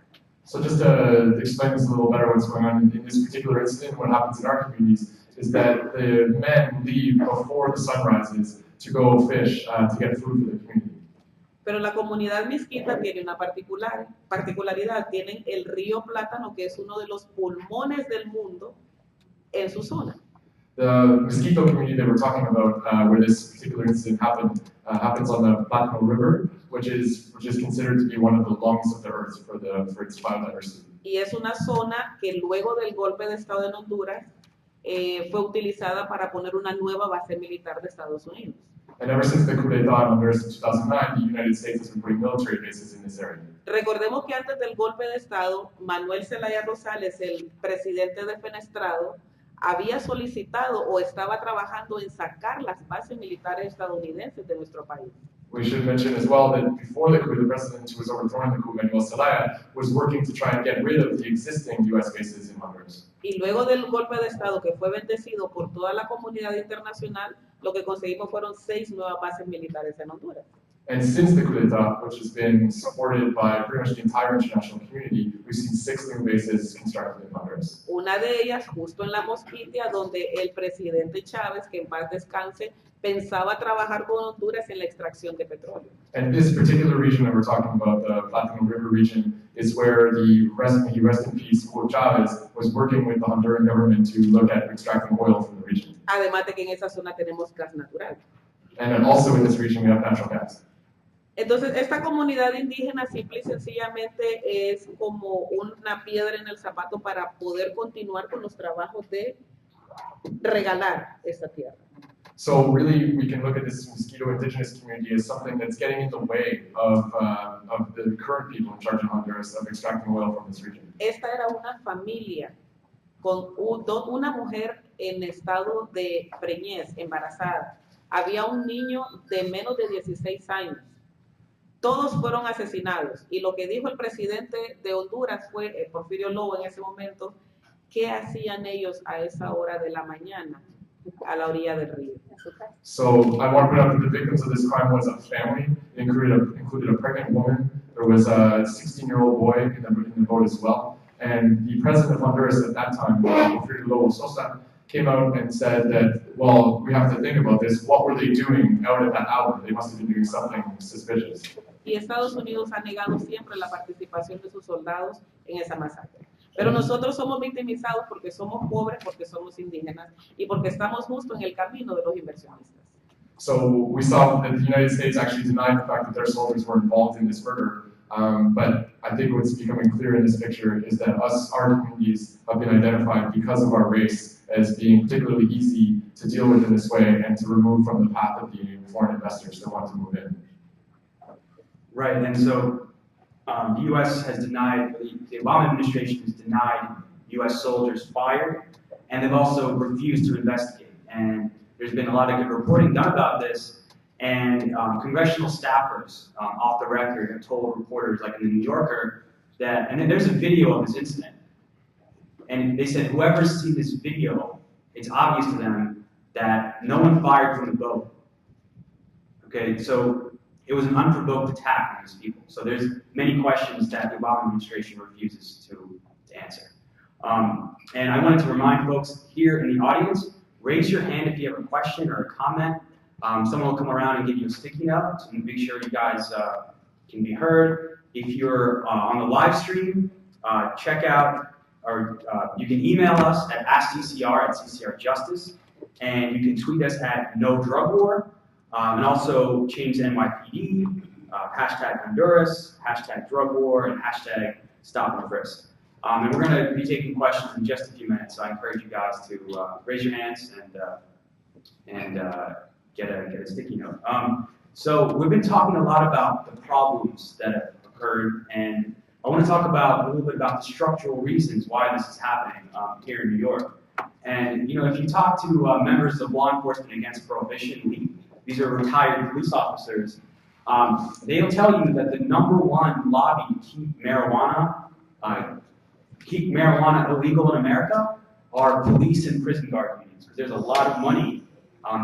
So just to explain this a little better, what's going on in this particular incident, what happens in our communities is that the men leave before the sun rises to go fish to get food for the community. Pero la comunidad misquita tiene una particularidad, tienen el río Plátano, que es uno de los pulmones del mundo, en su zona. The mosquito community that we're talking about, where this particular incident happened, happens on the Plátano River, which is considered to be one of the lungs of the earth for its biodiversity. Y es una zona que luego del golpe de Estado en Honduras fue utilizada para poner una nueva base militar de Estados Unidos. And ever since the coup d'etat in Honduras in 2009, the United States has been putting military bases in this area. Recordemos que antes del golpe de Estado, Manuel Zelaya Rosales, el presidente defenestrado, había solicitado o estaba trabajando en sacar las bases militares estadounidenses de nuestro país. We should mention as well that before the coup, the president who was overthrowing the coup, Manuel Zelaya, was working to try and get rid of the existing U.S. bases in Honduras. Y luego del golpe de Estado que fue bendecido por toda la comunidad internacional, lo que conseguimos fueron 6 nuevas bases militares en Honduras. And since the coup d'etat, which has been supported by pretty much the entire international community, we've seen 6 new bases constructed in Honduras. Una de ellas justo en la Mosquitia, donde el presidente Chávez, que en paz descanse, pensaba trabajar con Honduras en la extracción de petróleo. And this particular region that we're talking about, the Plátano River region, is where the rest in peace, Hugo Chávez, was working with the Honduran government to look at extracting oil from the region. Además de que en esa zona tenemos gas natural. And then also in this region we have natural gas. Entonces, esta comunidad indígena simple y sencillamente es como una piedra en el zapato para poder continuar con los trabajos de regalar esta tierra. So really, we can look at this mosquito indigenous community as something that's getting in the way of the current people in charge of Honduras of extracting oil from this region. Esta era una familia con una mujer en estado de preñez, embarazada. Había un niño de menos de 16 años. Todos fueron asesinados. Y lo que dijo el presidente de Honduras fue, Porfirio Lobo en ese momento, ¿qué hacían ellos a esa hora de la mañana a la orilla del río? So I want to point out that the victims of this crime was a family. It included a pregnant woman. There was a 16-year-old boy in the boat as well. And the president of Honduras at that time, Porfirio Lobo Sosa, came out and said that, well, we have to think about this. What were they doing out at that hour? They must have been doing something suspicious. Y Estados Unidos ha negado siempre la participación de sus soldados en esa masacre. Pero nosotros somos victimizados porque somos pobres, porque somos indígenas y porque estamos justo en el camino de los inversionistas. So we saw that the United States actually denied the fact that their soldiers were involved in this murder. But I think what's becoming clear in this picture is that our communities have been identified because of our race as being particularly easy to deal with in this way and to remove from the path of the foreign investors that want to move in. Right, and so the U.S. has denied, the Obama administration has denied U.S. soldiers fired, and they've also refused to investigate. And there's been a lot of good reporting done about this, and congressional staffers, off the record, have told reporters, like in the New Yorker, that, and then there's a video of this incident, and they said whoever's seen this video, it's obvious to them that no one fired from the boat. Okay, so it was an unprovoked attack on these people. So there's many questions that the Obama administration refuses to answer. And I wanted to remind folks here in the audience, raise your hand if you have a question or a comment. Someone will come around and give you a sticky note to make sure you guys can be heard. If you're on the live stream, check out, or you can email us at askccr@ccrjustice, and you can tweet us at #NoDrugWar, and also change the NYPD, hashtag Honduras, hashtag drug war, and hashtag stop and frisk. And we're going to be taking questions in just a few minutes, so I encourage you guys to raise your hands and get a sticky note. So we've been talking a lot about the problems that have occurred, and I want to talk a little bit about the structural reasons why this is happening here in New York. And if you talk to members of Law Enforcement Against Prohibition, these are retired police officers, they'll tell you that the #1 lobby to keep marijuana illegal in America are police and prison guard unions. There's a lot of money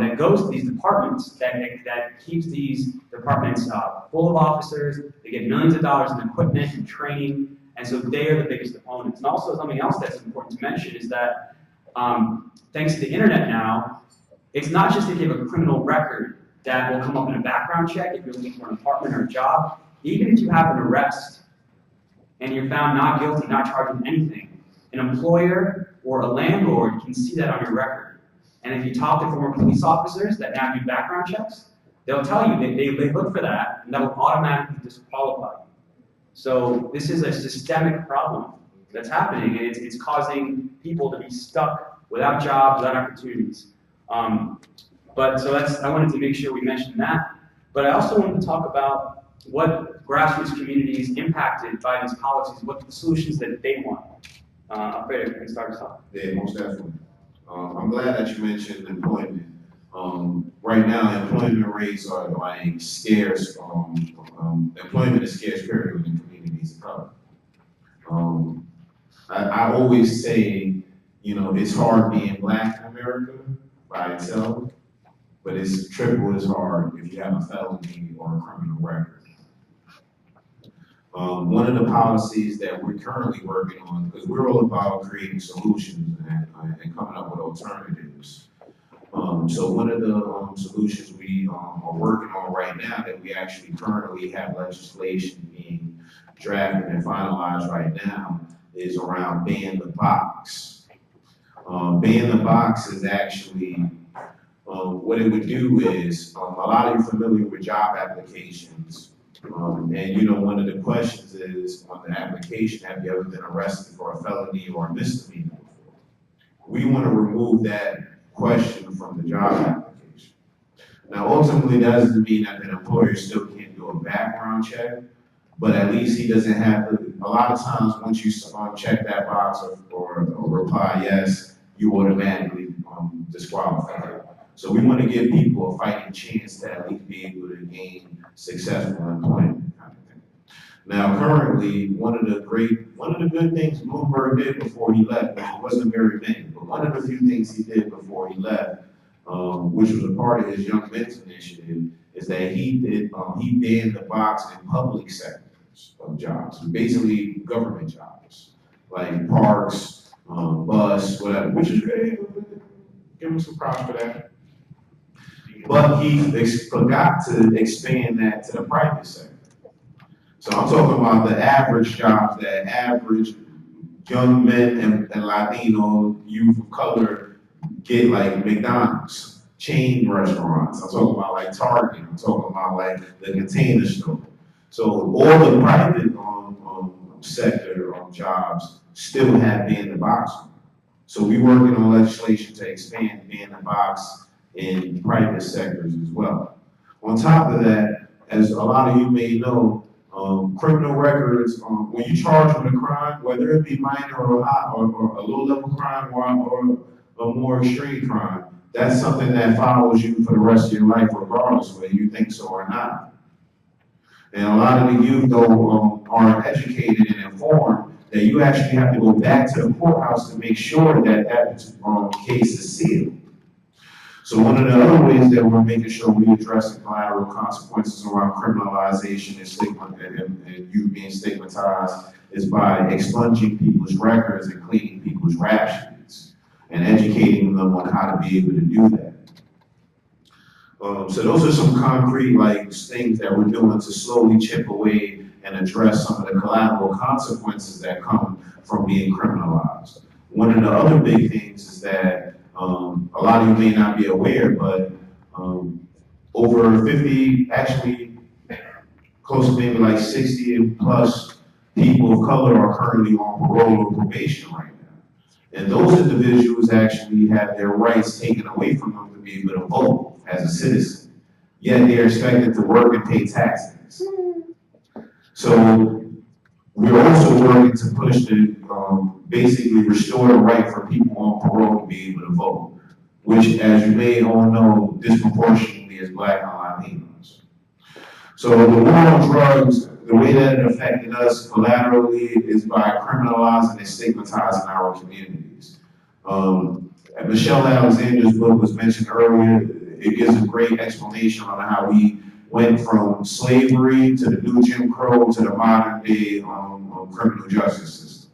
that goes to these departments that keeps these departments full of officers. They get millions of dollars in equipment and training, and so they are the biggest opponents. And also something else that's important to mention is that thanks to the internet now, it's not just that you have a criminal record that will come up in a background check if you're looking for an apartment or a job. Even if you have an arrest and you're found not guilty, not charged with anything, an employer or a landlord can see that on your record. And if you talk to former police officers that now do background checks, they'll tell you they look for that, and that will automatically disqualify you. So this is a systemic problem that's happening, and it's causing people to be stuck without jobs, without opportunities. I wanted to make sure we mentioned that. But I also wanted to talk about what grassroots communities impacted by these policies, what the solutions that they want. Alfredo, can start us off. Yeah, most definitely. I'm glad that you mentioned employment. Right now, employment rates are like scarce. Employment is scarce, period, in communities of color. I always say, it's hard being black in America by itself, but it's triple as hard if you have a felony or a criminal record. One of the policies that we're currently working on, because we're all about creating solutions and coming up with alternatives. So one of the solutions we are working on right now that we actually currently have legislation being drafted and finalized right now is around ban the box. Ban the box is actually, what it would do is, a lot of you are familiar with job applications. And one of the questions is on the application, have you ever been arrested for a felony or a misdemeanor before? We want to remove that question from the job application. Now, ultimately, that doesn't mean that the employer still can't do a background check, but at least he doesn't have to. A lot of times, once you check that box or reply yes, you automatically disqualify. So we want to give people a fighting chance to at least be able to gain successful employment kind of thing. Now, currently, one of the good things Bloomberg did before he left, which wasn't very many, but one of the few things he did before he left, which was a part of his Young Men's Initiative, is that he banned the box in public sectors of jobs, basically government jobs, like parks, bus, whatever, which is great. Give him some props for that. But he forgot to expand that to the private sector. So I'm talking about the average jobs that average young men and Latino youth of color get like McDonald's, chain restaurants. I'm talking about like Target. I'm talking about like the Container Store. So all the private sector jobs still have ban the box. So we working on legislation to expand ban the box in private sectors as well. On top of that, as a lot of you may know, criminal records, when you charge with a crime, whether it be minor or high or a low-level crime or a more extreme crime, that's something that follows you for the rest of your life, regardless of whether you think so or not. And a lot of the youth, though, aren't educated and informed that you actually have to go back to the courthouse to make sure that that case is sealed. So one of the other ways that we're making sure we address the collateral consequences around criminalization and stigma and youth being stigmatized is by expunging people's records and cleaning people's rap sheets and educating them on how to be able to do that. So those are some concrete things that we're doing to slowly chip away and address some of the collateral consequences that come from being criminalized. One of the other big things is that a lot of you may not be aware, but over 50, actually close to maybe like 60 plus people of color are currently on parole or probation right now. And those individuals actually have their rights taken away from them to be able to vote as a citizen, yet they are expected to work and pay taxes. So we're also working to push to basically restore the right for people on parole to be able to vote, which, as you may all know, disproportionately is Black and Latinos. So the war on drugs, the way that it affected us collaterally is by criminalizing and stigmatizing our communities. Michelle Alexander's book was mentioned earlier. It gives a great explanation on how we went from slavery to the new Jim Crow to the modern day criminal justice system.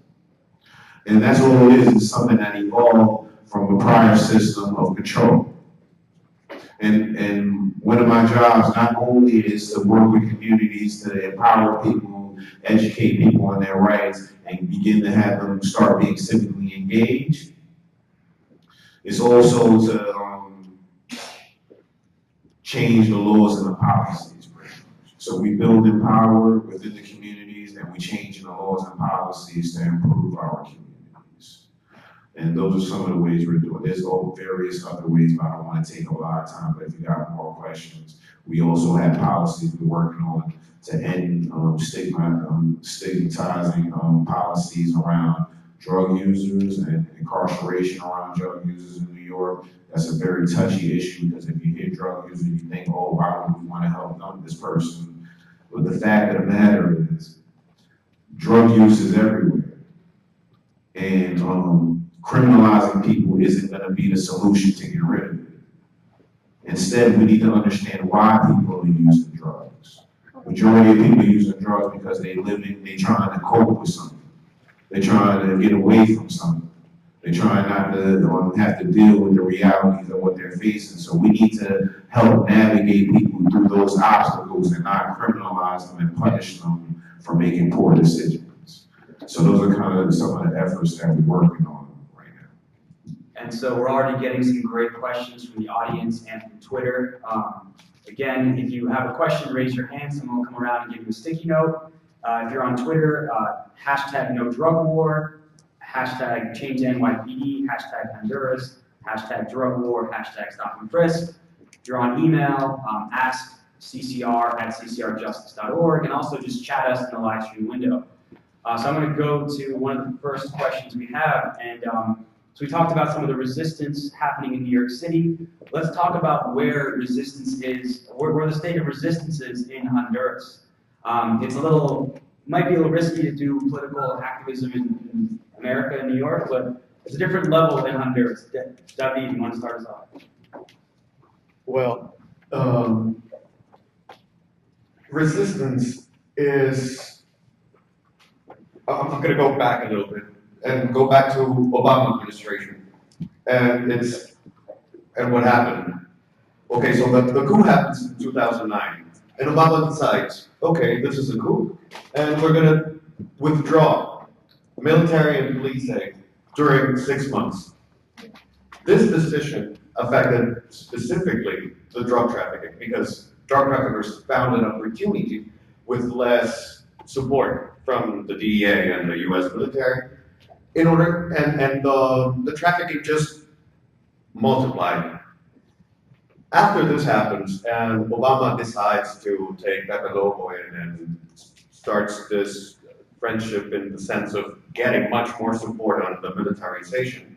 And that's all it is. It's something that evolved from a prior system of control. And one of my jobs not only is to work with communities to empower people, educate people on their rights, and begin to have them start being civically engaged, it's also to change the laws and the policies. So we build in power within the communities and we change the laws and policies to improve our communities. And those are some of the ways we're doing. There's all various other ways, but I don't want to take a lot of time. But if you got more questions, we also have policies we're working on to end stigmatizing policies around drug users and incarceration around drug users in New York. That's a very touchy issue because if you hear drug user, you think, oh, why would we want to help this person? But the fact of the matter is, drug use is everywhere. And criminalizing people isn't going to be the solution to get rid of it. Instead, we need to understand why people are using drugs. Majority of people are using drugs because they're trying to cope with something. They're trying to get away from something. They're trying not to have to deal with the realities of what they're facing. So we need to help navigate people through those obstacles and not criminalize them and punish them for making poor decisions. So those are kind of some of the efforts that we're working on right now. And so we're already getting some great questions from the audience and from Twitter. Again, if you have a question, raise your hand. Someone will come around and give you a sticky note. If you're on Twitter, hashtag no drug war, hashtag change NYPD, hashtag Honduras, hashtag drug war, hashtag stop and frisk. If you're on email, ask ccr@ccrjustice.org, and also just chat us in the live stream window. So I'm going to go to one of the first questions we have, and so we talked about some of the resistance happening in New York City. Let's talk about where resistance is, where the state of resistance is in Honduras. It's might be a little risky to do political activism in America and New York, but it's a different level in Honduras. David, you want to start us off? Well, resistance is, I'm going to go back a little bit and go back to Obama administration and what happened. Okay, so the coup happens in 2009 and Obama decides, okay, this is a coup and we're going to withdraw. military and police aid during 6 months. This decision affected specifically the drug trafficking because drug traffickers found an opportunity with less support from the DEA and the US military in order, and the trafficking just multiplied. After this happens and Obama decides to take Pepe Lobo in and starts this friendship in the sense of getting much more support on the militarization,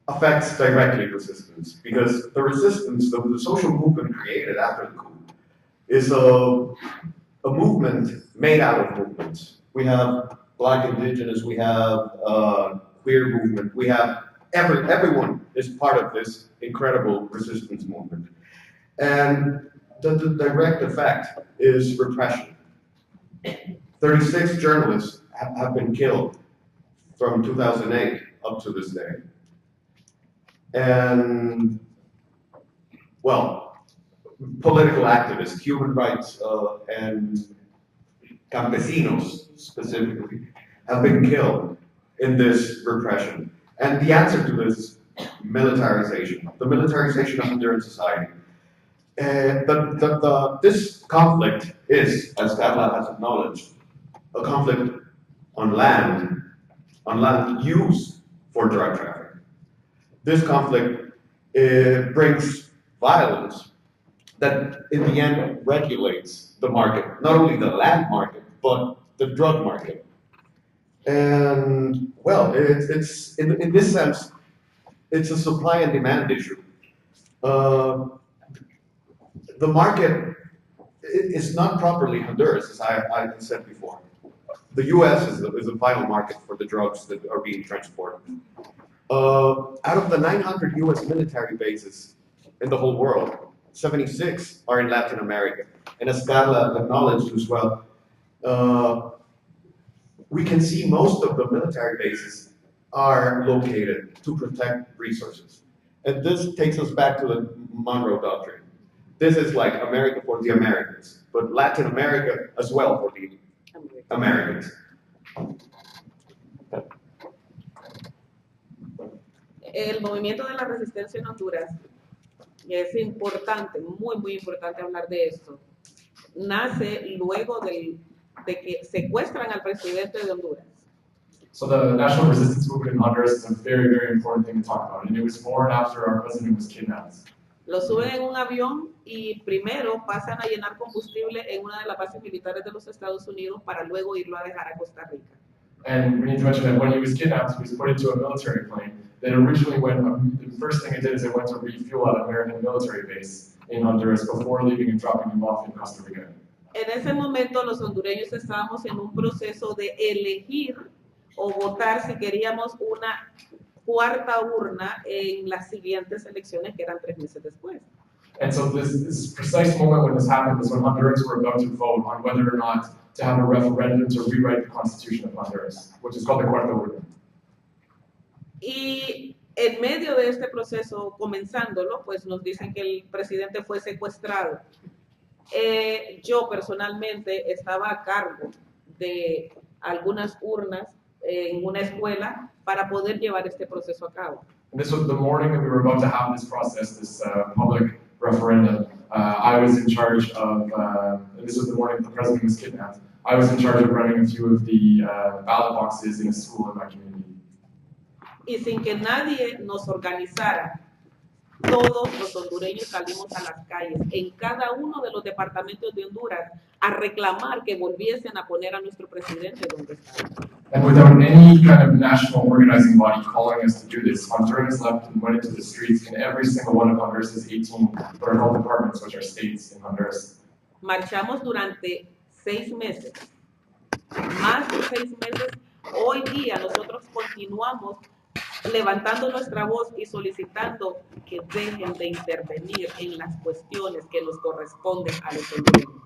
affects directly resistance, because the resistance, the social movement created after the coup, is a movement made out of movements. We have Black, Indigenous, we have queer movement, we have everyone is part of this incredible resistance movement. And the direct effect is repression. 36 journalists have been killed from 2008 up to this day. And, well, political activists, human rights, and campesinos specifically, have been killed in this repression. And the answer to this militarization, the militarization of Honduran society. This conflict is, as Carla has acknowledged, a conflict on land used for drug trafficking. This conflict brings violence that in the end regulates the market, not only the land market, but the drug market. And well, it's in this sense, it's a supply and demand issue. The market is not properly Honduras, as I said before. The U.S. is the final market for the drugs that are being transported. Out of the 900 U.S. military bases in the whole world, 76 are in Latin America. And as Carla acknowledged as well, we can see most of the military bases are located to protect resources. And this takes us back to the Monroe Doctrine. This is like America for the Americans, but Latin America as well for the Americans. El movimiento de la resistencia en Honduras, y es importante, muy importante hablar de esto, nace luego de que secuestran al presidente de Honduras. So the national resistance movement in Honduras is a very important thing to talk about, and it was born after our president was kidnapped. Lo suben en un avión y primero pasan a llenar combustible en una de las bases militares de los Estados Unidos para luego irlo a dejar a Costa Rica. And we need to mention that when he was kidnapped, he was put into a military plane that originally the first thing it did is it went to refuel at an American military base in Honduras before leaving and dropping him off in Costa Rica. En ese momento los hondureños estábamos en un proceso de elegir o votar si queríamos una cuarta urna en las siguientes elecciones que eran 3 meses después. And so this precise moment when this happened was when Hondurans were about to vote on whether or not to have a referendum to rewrite the Constitution of Honduras, which is called the Cuarta Urna. Y en medio de este proceso, comenzándolo, pues nos dicen que el presidente fue secuestrado. Yo personalmente estaba a cargo de algunas urnas en una escuela para poder llevar este proceso a cabo. And this was the morning that we were about to have this process, this public referendum. I was in charge of, and this was the morning the president was kidnapped. I was in charge of running a few of the ballot boxes in a school in my community. Y sin que nadie nos organizara, todos los hondureños salimos a las calles, en cada uno de los departamentos de Honduras, a reclamar que volviesen a poner a nuestro presidente donde estaba. And without any kind of national organizing body calling us to do this, Hondurans left and went into the streets in every single one of Honduras' 18 what are called departments, which are states in Honduras. Marchamos durante 6 meses. Más de 6 meses. Hoy día nosotros continuamos levantando nuestra voz y solicitando que dejen de intervenir en las cuestiones que nos corresponden a los hondureños.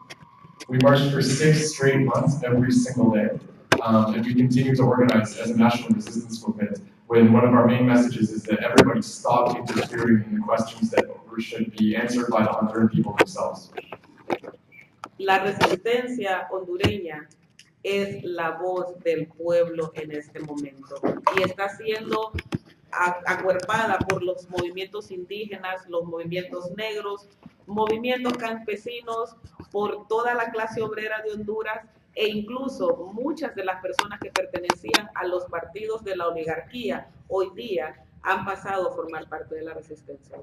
We marched for 6 straight months every single day. And we continue to organize as a national resistance movement when one of our main messages is that everybody stop interfering in the questions that should be answered by the Honduran people themselves. La resistencia hondureña es la voz del pueblo en este momento y está siendo acuerpada por los movimientos indígenas, los movimientos negros, movimientos campesinos, por toda la clase obrera de Honduras e incluso muchas de las personas que pertenecían a los partidos de la oligarquía hoy día han pasado a formar parte de la resistencia.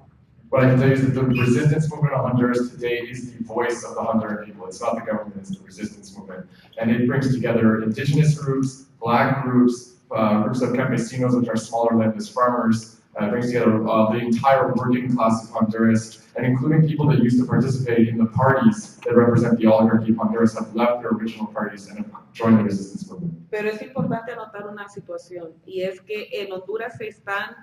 What I can tell you is that the resistance movement of Honduras today is the voice of the Honduran people. It's not the government, it's the resistance movement. And it brings together indigenous groups, black groups, groups of campesinos, which are smaller landless farmers. It brings together the entire working class of Honduras, and including people that used to participate in the parties that represent the oligarchy of Honduras have left their original parties and have joined the resistance movement. Pero es importante anotar una situación, y es que en Honduras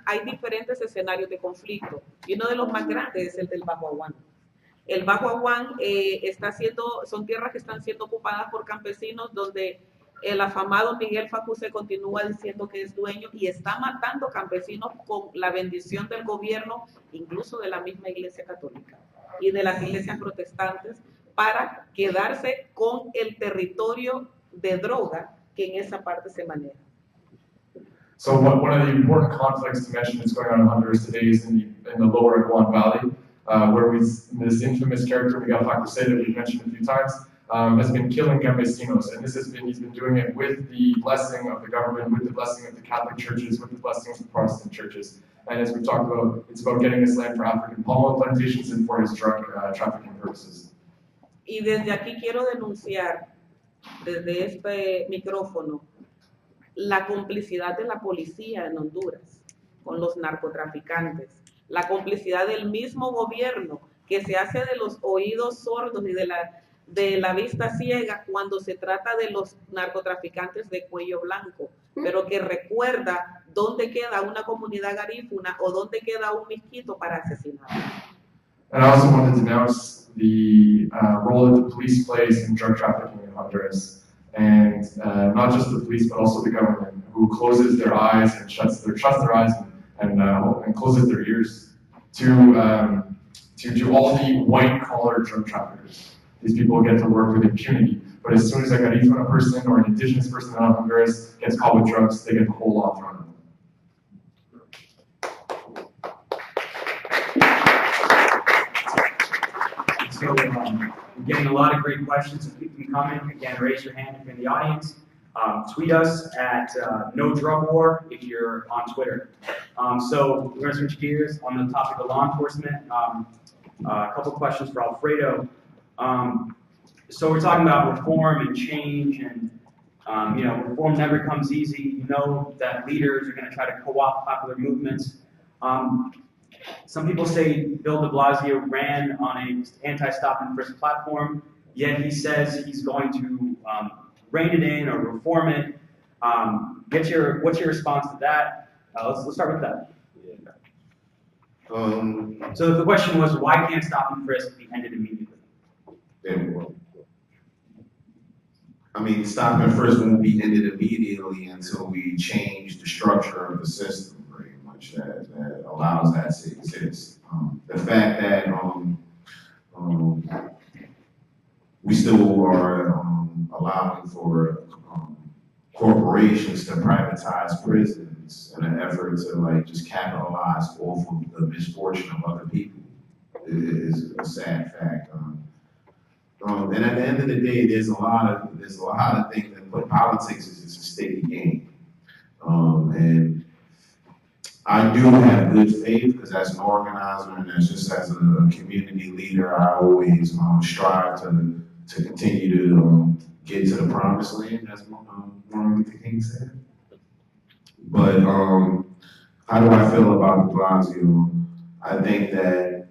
hay diferentes escenarios de conflicto, y uno de los más grandes es el del Bajo Aguán. El Bajo Aguán son tierras que están siendo ocupadas por campesinos, donde el afamado Miguel Facuse continúa diciendo que es dueño y está matando campesinos con la bendición del gobierno, incluso de la misma Iglesia Católica y de las iglesias protestantes, para quedarse con el territorio de droga que en esa parte se maneja. So one of the important conflicts to mention that's going on in Honduras today is in the lower Aguan Valley, where this infamous character, Miguel Facuse, that we've mentioned a few times, has been killing campesinos, and he's been doing it with the blessing of the government, with the blessing of the Catholic churches, with the blessing of the Protestant churches. And as we talked about, it's about getting this land for African palm oil plantations and for his drug trafficking purposes. Y desde aquí quiero denunciar, desde este micrófono, la complicidad de la policía en Honduras con los narcotraficantes, la complicidad del mismo gobierno que se hace de los oídos sordos y de la vista ciega cuando se trata de los narcotraficantes de cuello blanco, pero que recuerda dónde queda una comunidad garífuna o dónde queda un misquito para asesinar. And I also wanted to denounce the role that the police plays in drug trafficking in Honduras. And not just the police, but also the government, who closes their eyes and shuts their eyes and closes their ears to all the white-collar drug traffickers. These people get to work with impunity, but as soon as a Garifuna person or an indigenous person out of Honduras gets caught with drugs, they get the whole lot thrown at them. So we're getting a lot of great questions, so people can comment. Again, raise your hand if you're in the audience. Tweet us at No Drug War if you're on Twitter. So we're going to switch gears on the topic of law enforcement. A couple questions for Alfredo. So we're talking about reform and change, and reform never comes easy. You know that leaders are going to try to co-opt popular movements. Some people say Bill de Blasio ran on an anti-stop and frisk platform, yet he says he's going to rein it in or reform it. What's your response to that? Let's start with that. So the question was, why can't stop and frisk be ended immediately? I mean, stop and frisk won't be ended immediately until we change the structure of the system, pretty much, that allows that to exist. The fact that we still are allowing for corporations to privatize prisons in an effort to just capitalize off of the misfortune of other people is a sad fact. And at the end of the day, there's a lot of things that put politics is just a sticky game. And I do have good faith, because as an organizer and as a community leader, I always strive to continue to get to the promised land, as Martin Luther King said. But how do I feel about de Blasio? I think that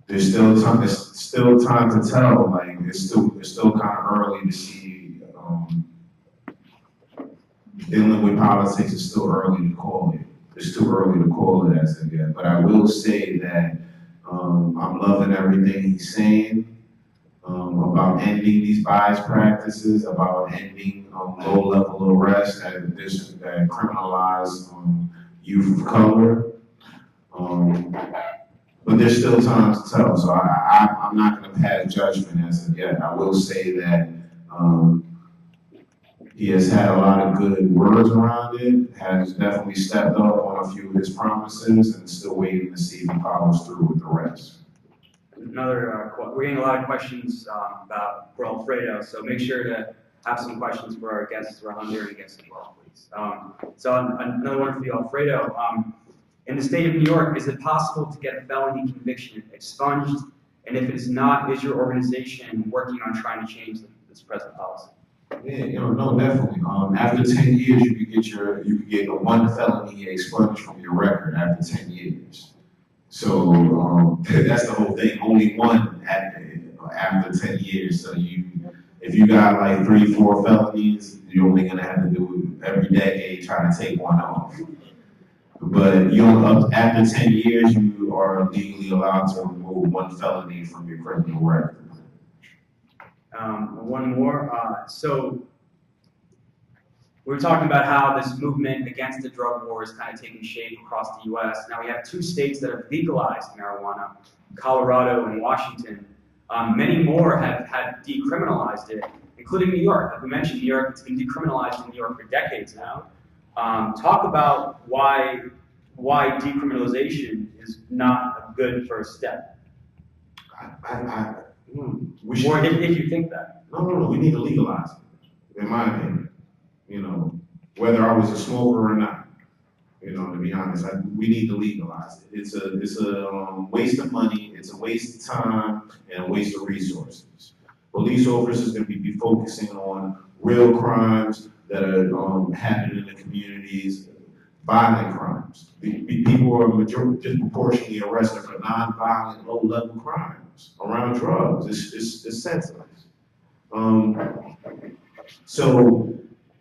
there's still time to tell. Like it's still kind of early to see. Dealing with politics is still early to call it. It's too early to call it as of yet. But I will say that I'm loving everything he's saying about ending these bias practices, about ending low-level arrests that criminalize youth of color. But there's still time to tell, so I'm not going to pass judgment as of yet. I will say that He has had a lot of good words around it, has definitely stepped up on a few of his promises, and still waiting to see if he follows through with the rest. We're getting a lot of questions for Alfredo, so make sure to have some questions for our guests, for our Honduran guests as well, please. Another one for you, Alfredo. In the state of New York, is it possible to get a felony conviction expunged? And if it is not, is your organization working on trying to change this present policy? Yeah, no, definitely. After 10 years, you could get a one felony expunged from your record after 10 years. So that's the whole thing. Only one after 10 years. So if you got like 3, 4 felonies, you're only gonna have to do it every decade trying to take one off. But after 10 years, you are legally allowed to remove one felony from your criminal record. One more. So we were talking about how this movement against the drug war is kind of taking shape across the U.S. Now we have 2 states that have legalized marijuana, Colorado and Washington. Many more have decriminalized it, including New York. Like we mentioned, New York, it's been decriminalized in New York for decades now. Talk about why decriminalization is not a good first step. Or if you think that. No, we need to legalize it, in my opinion. Whether I was a smoker or not, to be honest, we need to legalize it. It's a waste of money, it's a waste of time, and a waste of resources. Police officers are going to be focusing on real crimes that are happening in the communities, violent crimes. People are disproportionately arrested for non-violent, low-level crimes around drugs. It's senseless. So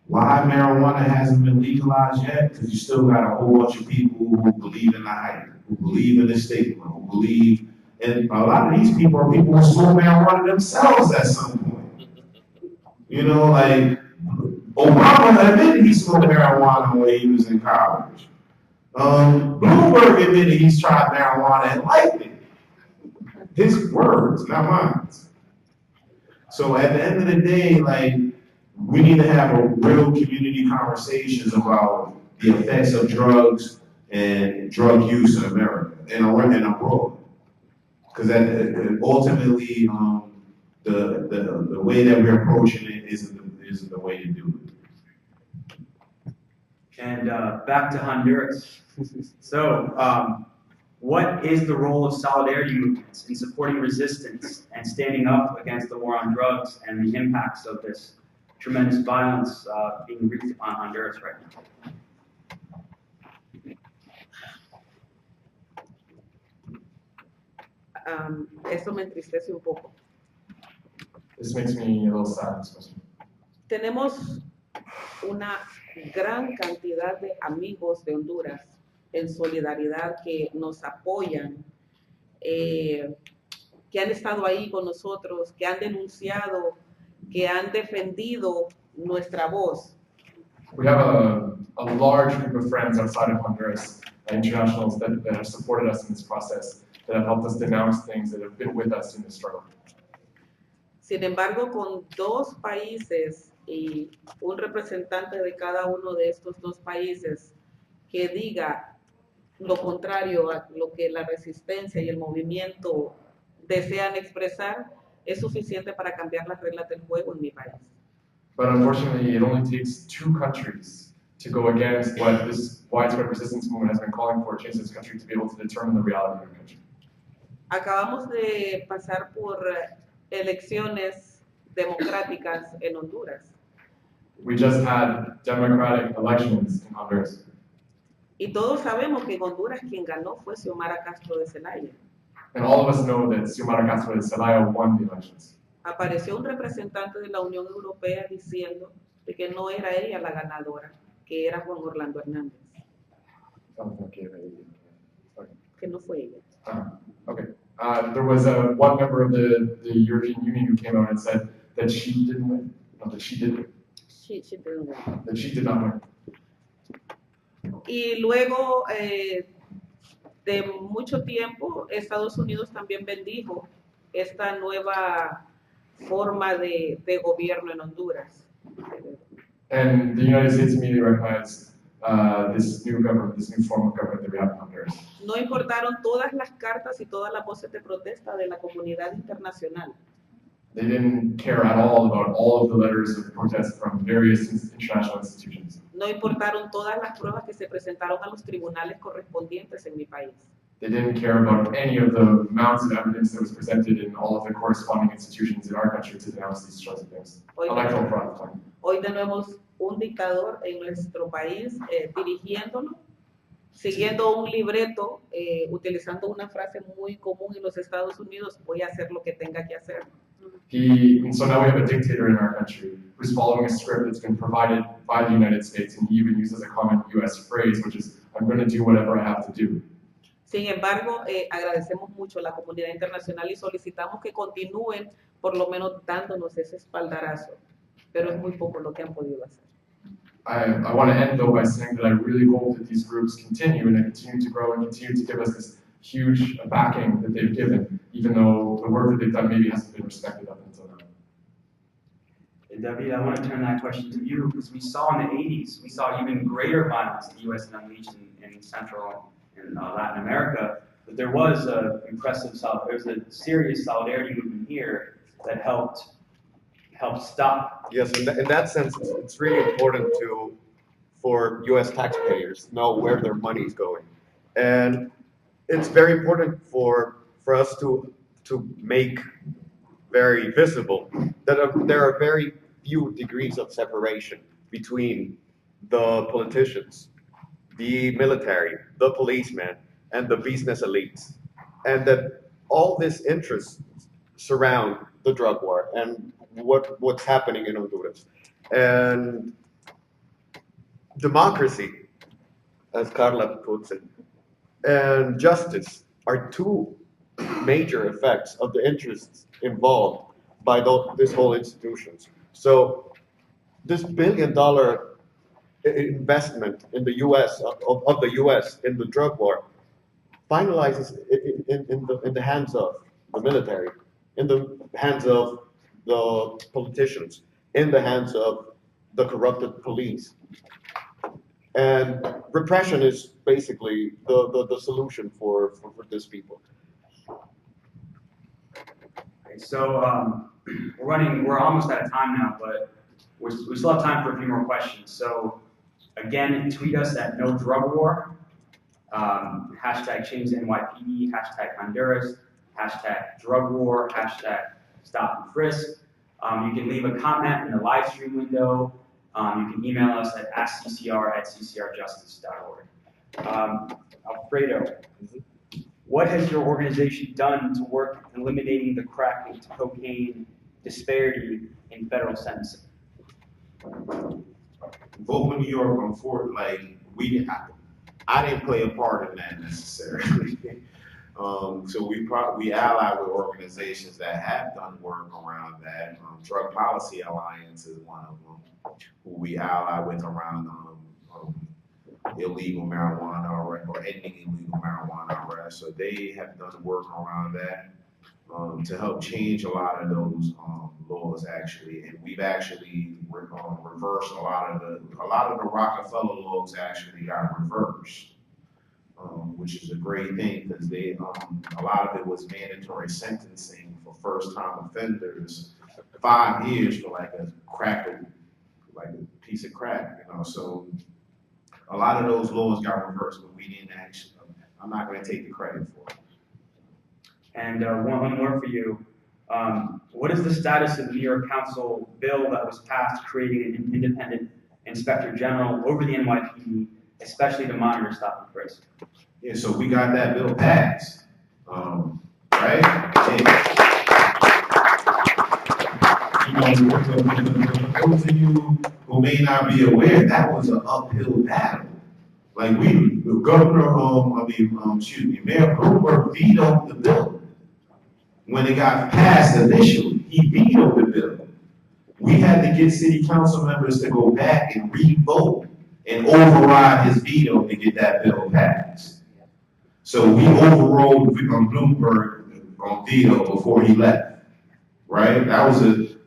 why marijuana hasn't been legalized yet? Because you still got a whole bunch of people who believe in the hype, who believe in the stigma, who believe, and a lot of these people are people who sold marijuana themselves at some point. Like Obama admitted he smoked marijuana when he was in college. Bloomberg admitted he's tried marijuana and liked it. His words, not mine. So at the end of the day, we need to have a real community conversations about the effects of drugs and drug use in America and abroad. Because ultimately, the way that we're approaching it isn't the way to do it. And back to Honduras. So, what is the role of solidarity movements in supporting resistance and standing up against the war on drugs and the impacts of this tremendous violence being wreaked upon Honduras right now? Eso me entristece un poco. This makes me a little sad, especially. Tenemos una gran cantidad de amigos de Honduras en solidaridad que nos apoyan, que han estado ahí con nosotros, que han denunciado, que han defendido nuestra voz. We have a large group of friends outside of Honduras, internationals that have supported us in this process, that have helped us denounce things, that have been with us in this struggle. Sin embargo, con 2 países y un representante de cada uno de estos 2 países que diga lo contrario a lo que la resistencia y el movimiento desean expresar, es suficiente para cambiar las reglas del juego en mi país. But unfortunately, it only takes 2 countries to go against what this widespread resistance movement has been calling for, change this country to be able to determine the reality of the country. Acabamos de pasar por elecciones democráticas en Honduras. We just had democratic elections in Honduras. Y todos sabemos que en Honduras quien ganó fue Xiomara Castro de Zelaya. And all of us know that Xiomara Castro de Zelaya won the elections. Apareció un representante de la Unión Europea diciendo de que no era ella la ganadora, que era Juan Orlando Hernández. Que no fue ella. Okay. There was one member of the European Union who came out and said that she didn't win. No, that she did win. She didn't win. That she did not win. Y luego de mucho tiempo, Estados Unidos también bendijo esta nueva forma de gobierno en Honduras. And the United States immediately recognized this new government, this new form of government that we have in Honduras. No importaron todas las cartas y todas las voces de protesta de la comunidad internacional. They didn't care at all about all of the letters of protest from various international institutions. No importaron todas las pruebas que se presentaron a los tribunales correspondientes en mi país. They didn't care about any of the amounts of evidence that was presented in all of the corresponding institutions in our country to denounce these sorts of things. Electoral fraud. Hoy tenemos un dictador en nuestro país dirigiéndolo, siguiendo un libreto, utilizando una frase muy común en los Estados Unidos: voy a hacer lo que tenga que hacer. And so now we have a dictator in our country who's following a script that's been provided by the United States, and he even uses a common U.S. phrase, which is, I'm going to do whatever I have to do. Sin embargo, agradecemos mucho a la comunidad internacional y solicitamos que continúen por lo menos dándonos ese espaldarazo, pero es muy poco lo que han podido hacer. I want to end though by saying that I really hope that these groups continue and continue to grow and continue to give us this huge backing that they've given, even though the work that they've done maybe hasn't been respected up until now. And David, I want to turn that question to you, because we saw in the 80s, we saw even greater violence the U.S. unleashed in Central and Latin America, but there was a serious solidarity movement here that helped stop. Yes, in that sense, it's really important for U.S. taxpayers to know where their money is going, and it's very important for us to make very visible that there are very few degrees of separation between the politicians, the military, the policemen, and the business elites, and that all these interests surround the drug war and what's happening in Honduras. And democracy, as Carla puts it, and justice are two major effects of the interests involved by this whole institutions. So this $1 billion investment in the U.S. of the U.S. in the drug war finalizes in the hands of the military, in the hands of the politicians, in the hands of the corrupted police. And repression is basically the solution for these people. Okay, so we're almost out of time now, but we still have time for a few more questions. So again, tweet us at No Drug War, hashtag change the NYPD, hashtag Honduras, hashtag drug war, hashtag stop and frisk. You can leave a comment in the live stream window. You can email us at askccr@ccrjustice.org. Alfredo, what has your organization done to work eliminating the crack and cocaine disparity in federal sentencing? Vote with New York on Fort, I didn't play a part in that necessarily. So we ally with organizations that have done work around that. Drug Policy Alliance is one of them, who we ally with around illegal marijuana or ending illegal marijuana arrests. So they have done work around that to help change a lot of those laws actually, and we've actually reversed a lot of the Rockefeller laws actually got reversed. Which is a great thing because they a lot of it was mandatory sentencing for first-time offenders, 5 years for like a piece of crack, So a lot of those laws got reversed, but we didn't actually. I'm not going to take the credit for it. And one more for you. What is the status of the New York Council bill that was passed creating an independent inspector general over the NYPD, especially to monitor stop and frisk? Yeah, so we got that bill passed, right? And, those of you who may not be aware, that was an uphill battle. Like Mayor Bloomberg vetoed the bill. When it got passed initially, he vetoed the bill. We had to get city council members to go back and re-vote and override his veto to get that bill passed. So we overrode Bloomberg on veto before he left, right? That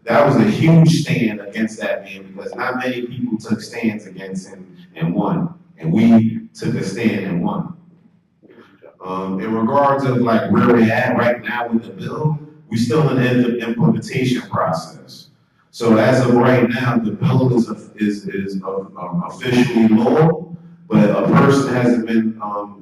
that was a huge stand against that man because not many people took stands against him and won. And we took a stand and won. In regards of like where we're at right now with the bill, we're still in the implementation process. So as of right now, the bill is officially law, but a person hasn't been,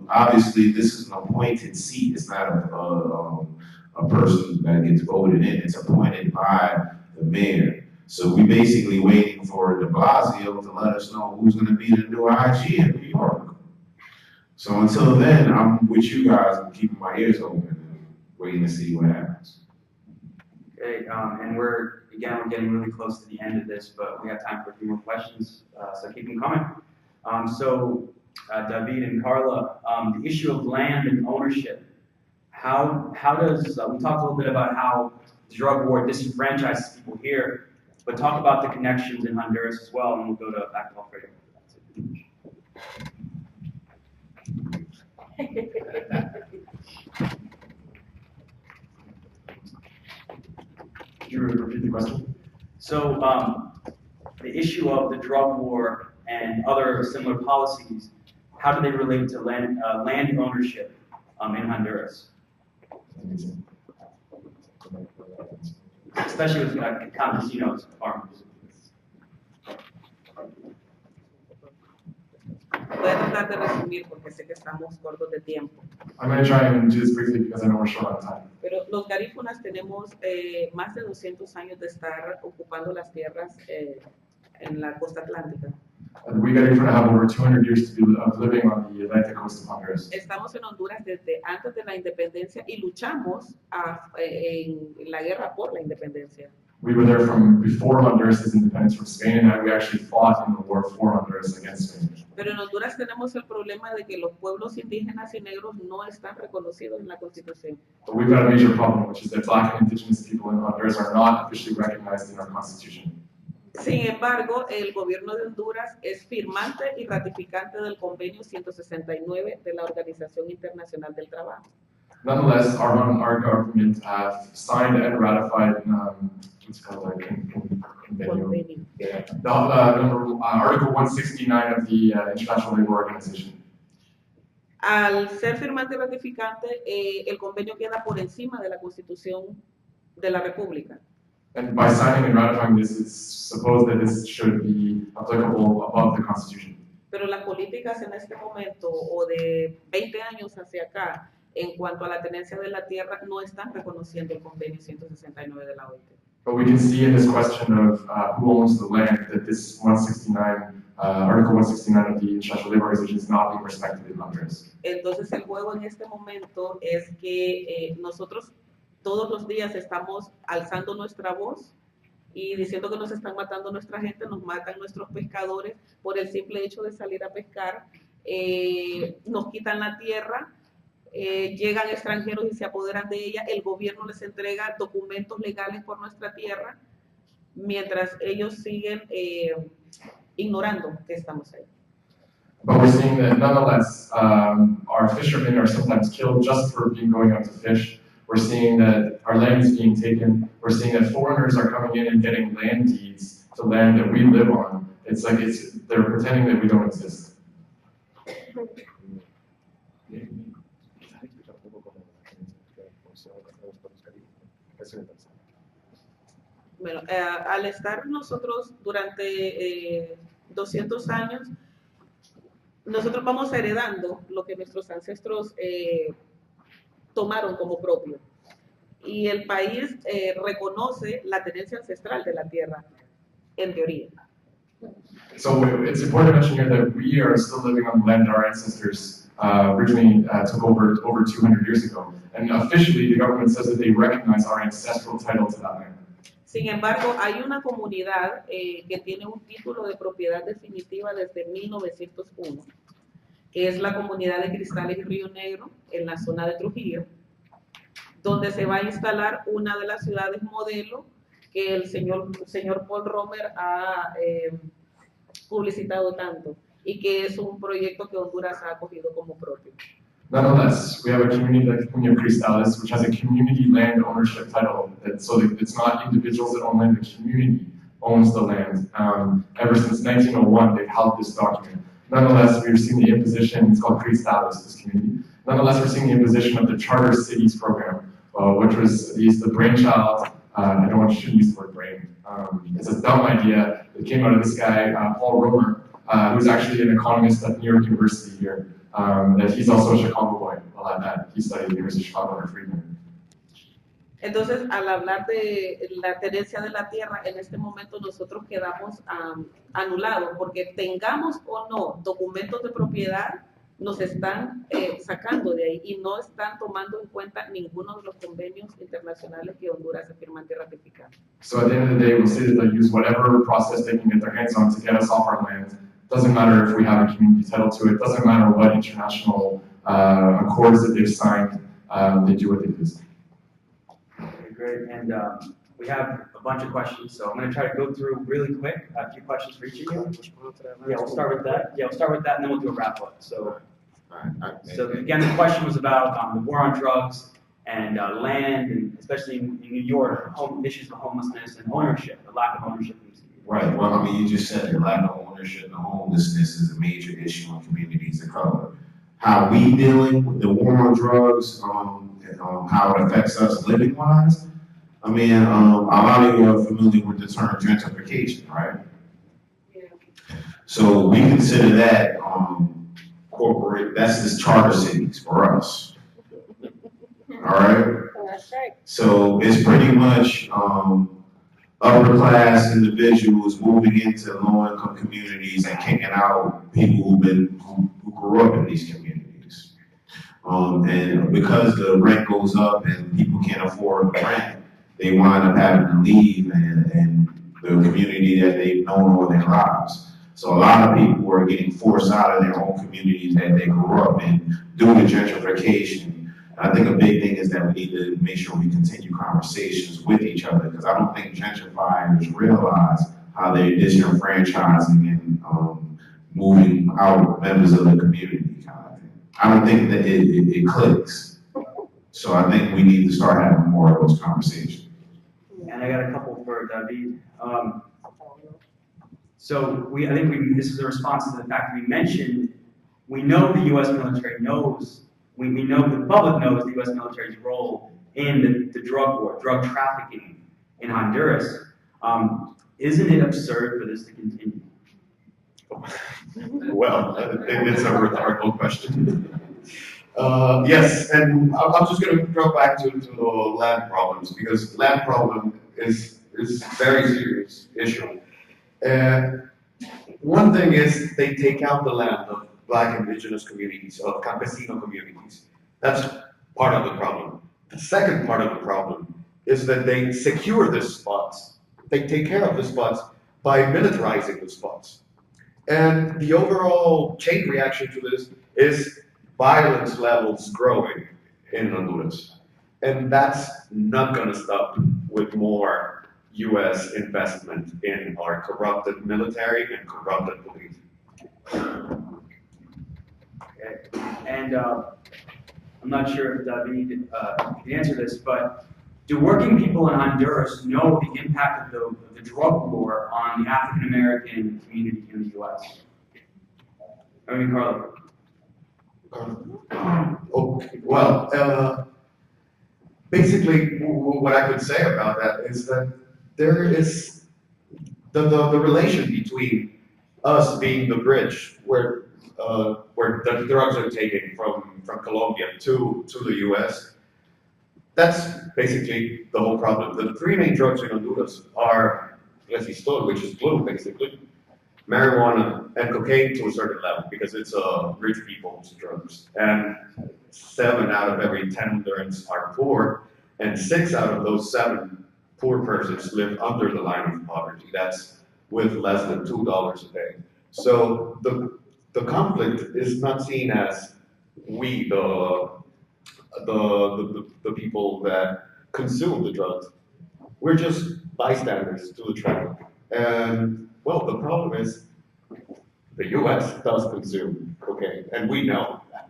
obviously this is an appointed seat, it's not a person that gets voted in, it's appointed by the mayor. So we basically waiting for de Blasio to let us know who's gonna be the new IG in New York. So until then, I'm with you guys, I'm keeping my ears open and waiting to see what happens. Okay, and we're getting really close to the end of this, but we have time for a few more questions, so keep them coming. David and Carla, the issue of land and ownership. How does, we talked a little bit about how the drug war disenfranchises people here, but talk about the connections in Honduras as well, and we'll go to back to Alfredo. Could you repeat the question? So the issue of the drug war and other similar policies, how do they relate to land ownership in Honduras? Especially with campesinos farmers. Voy a tratar de resumir porque sé que estamos cortos de tiempo. I'm going to try and do this briefly because I know we're short on time. Pero los garífunas tenemos más de 200 años de estar ocupando las tierras en la costa atlántica. We got to have over 200 years to be living on the Atlantic coast of Honduras. Estamos en Honduras desde antes de la independencia y luchamos en la guerra por la independencia. We were there from before Honduras' independence from Spain, and we actually fought in the war for Honduras against Spain. Pero en Honduras tenemos el problema de que los pueblos indígenas y negros no están reconocidos en la Constitución. But we've got a major problem, which is that Black and Indigenous people in Honduras are not officially recognized in our Constitution. Sin embargo, el gobierno de Honduras es firmante y ratificante del convenio 169 de la Organización Internacional del Trabajo. Nonetheless, our government have signed and ratified what's called a convenio. Yeah. Article 169 of the International Labour Organization. Al ser firmante y ratificante, el convenio queda por encima de la Constitución de la República. And by signing and ratifying this, it's supposed that this should be applicable above the Constitution. Pero las políticas en este momento, o de 20 años hacia acá, en cuanto a la tenencia de la tierra, no están reconociendo el convenio 169 de la OIT. But we can see in this question of who owns the land that this 169, Article 169 of the International Labour Organization is not being respected in Honduras. Entonces el juego en este momento es que nosotros todos los días estamos alzando nuestra voz y diciendo que nos están matando nuestra gente, nos matan nuestros pescadores por el simple hecho de salir a pescar, nos quitan la tierra, llegan extranjeros y se apoderan de ella, el gobierno les entrega documentos legales por nuestra tierra, mientras ellos siguen ignorando que estamos ahí. But we're seeing that nonetheless, our fishermen are sometimes killed just for going out to fish. We're seeing that our land is being taken. We're seeing that foreigners are coming in and getting land deeds to land that we live on. It's like they're pretending that we don't exist. Bueno, al estar nosotros durante 200 años, nosotros vamos heredando lo que nuestros ancestros tomaron como propio. Y el país reconoce la tenencia ancestral de la tierra, en teoría. So it's important to mention here that we are still living on the land that our ancestors originally took over 200 years ago. And officially, the government says that they recognize our ancestral title to that land. Sin embargo, hay una comunidad que tiene un título de propiedad definitiva desde 1901, que es la comunidad de Cristales y Río Negro, en la zona de Trujillo, donde se va a instalar una de las ciudades modelo que el señor Paul Romer ha publicitado tanto y que es un proyecto que Honduras ha acogido como propio. Nonetheless, we have a community like Cunha Cristales, which has a community land ownership title. So that it's not individuals that own land, the community owns the land. Ever since 1901, they've held this document. Nonetheless, we're seeing the imposition, it's called Cristales, this community. Nonetheless, we're seeing the imposition of the Charter Cities program, which was the brainchild, I shouldn't use the word brain. It's a dumb idea that came out of this guy, Paul Romer, who's actually an economist at New York University here. That he's also a Chicago boy. Well, at that, he studied at the University of Chicago under Friedman. Entonces, al hablar de la tenencia de la tierra, en este momento nosotros quedamos anulados, porque tengamos o no documentos de propiedad, nos están sacando de ahí y no están tomando en cuenta ninguno de los convenios internacionales que Honduras afirmante ratificar. So at the end of the day, we'll say that they'll use whatever process they can get their hands on to get us off our land. Doesn't matter if we have a community title to it. Doesn't matter what international accords that they've signed. They do what they do. Okay, great. And we have a bunch of questions, so I'm going to try to go through really quick. A few questions for each of you. Yeah, we'll start with that. And then we'll do a wrap up. So again, the question was about the war on drugs and land, and especially in New York, issues of homelessness and ownership, the lack of ownership. Right. Well, I mean, you just said it. Lack of ownership and homelessness is a major issue in communities of color. How we dealing with the war on drugs, how it affects us living-wise. I mean, a lot of you are familiar with the term gentrification, right? Yeah. So we consider that that's just charter cities for us. All right? That's right. So it's pretty much upper class individuals moving into low-income communities and kicking out people who grew up in these communities. And because the rent goes up and people can't afford the rent, they wind up having to leave and the community that they've known all their lives. So a lot of people are getting forced out of their own communities that they grew up in due to gentrification. I think a big thing is that we need to make sure we continue conversations with each other, because I don't think gentrifiers realize how they're disenfranchising and moving out members of the community kind of thing. I don't think that it clicks. So I think we need to start having more of those conversations. And I got a couple for David. This is a response to the fact we mentioned, we know the U.S. military knows, we know the public knows the U.S. military's role in the drug war, drug trafficking in Honduras. Isn't it absurd for this to continue? Well, it's a rhetorical question. Yes, and I'm just going to go back to the land problems, because land problem is a very serious issue. And one thing is they take out the land of Black indigenous communities, of campesino communities. That's part of the problem. The second part of the problem is that they secure the spots. They take care of the spots by militarizing the spots. And the overall chain reaction to this is violence levels growing in Honduras. And that's not going to stop with more U.S. investment in our corrupted military and corrupted police. Okay. And I'm not sure if David can answer this, but do working people in Honduras know the impact of the drug war on the African American community in the U.S.? I mean, Carlo. Okay. Well, basically, what I could say about that is that there is the relation between us being the bridge where the drugs are taken from Colombia to the U.S. That's basically the whole problem. The three main drugs in Honduras are resistol, which is blue, basically, marijuana, and cocaine to a certain level, because it's rich people's drugs. And 7 out of every 10 Hondurans are poor, and 6 out of those 7 poor persons live under the line of poverty. That's with less than $2 a day. So the conflict is not seen as we, the people that consume the drugs. We're just bystanders to the traffic. And, well, the problem is the U.S. does consume cocaine, and we know that.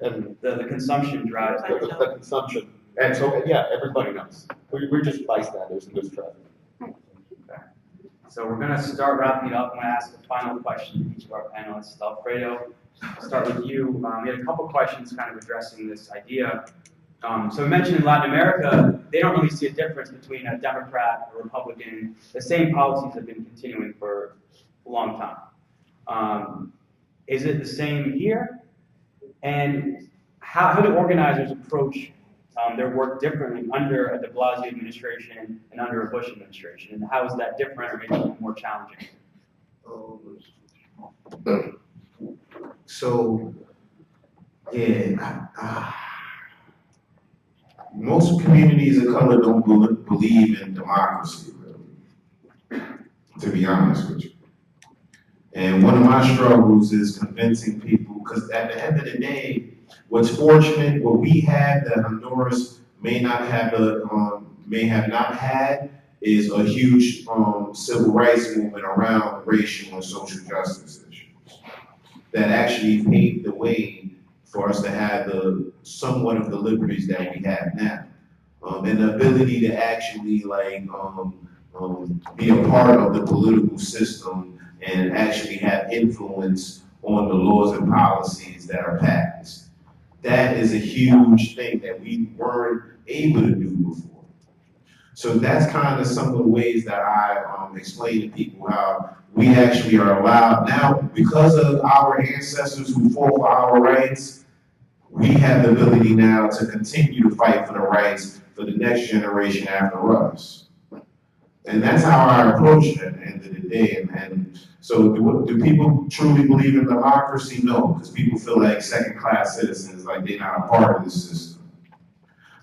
And The consumption drives the consumption. And so, yeah, everybody knows. We're just bystanders in this traffic. So we're going to start wrapping it up. I'm going to ask a final question to each of our panelists. Alfredo, I'll start with you. We had a couple questions kind of addressing this idea. So we mentioned in Latin America, they don't really see a difference between a Democrat or Republican. The same policies have been continuing for a long time. Is it the same here? And how do organizers approach their work differently under a de Blasio administration and under a Bush administration? And how is that different or maybe more challenging? So, yeah, most communities of color don't believe in democracy, really, to be honest with you. And one of my struggles is convincing people, because at the end of the day, what's fortunate, what we had that Honduras may not have not had, is a huge civil rights movement around racial and social justice issues that actually paved the way for us to have somewhat of the liberties that we have now, and the ability to actually be a part of the political system and actually have influence on the laws and policies that are passed. That is a huge thing that we weren't able to do before. So that's kind of some of the ways that I explain to people how we actually are allowed now, because of our ancestors who fought for our rights, we have the ability now to continue to fight for the rights for the next generation after us. And that's how I approach it at the end of the day. And so do people truly believe in democracy? No, because people feel like second-class citizens, like they're not a part of this system.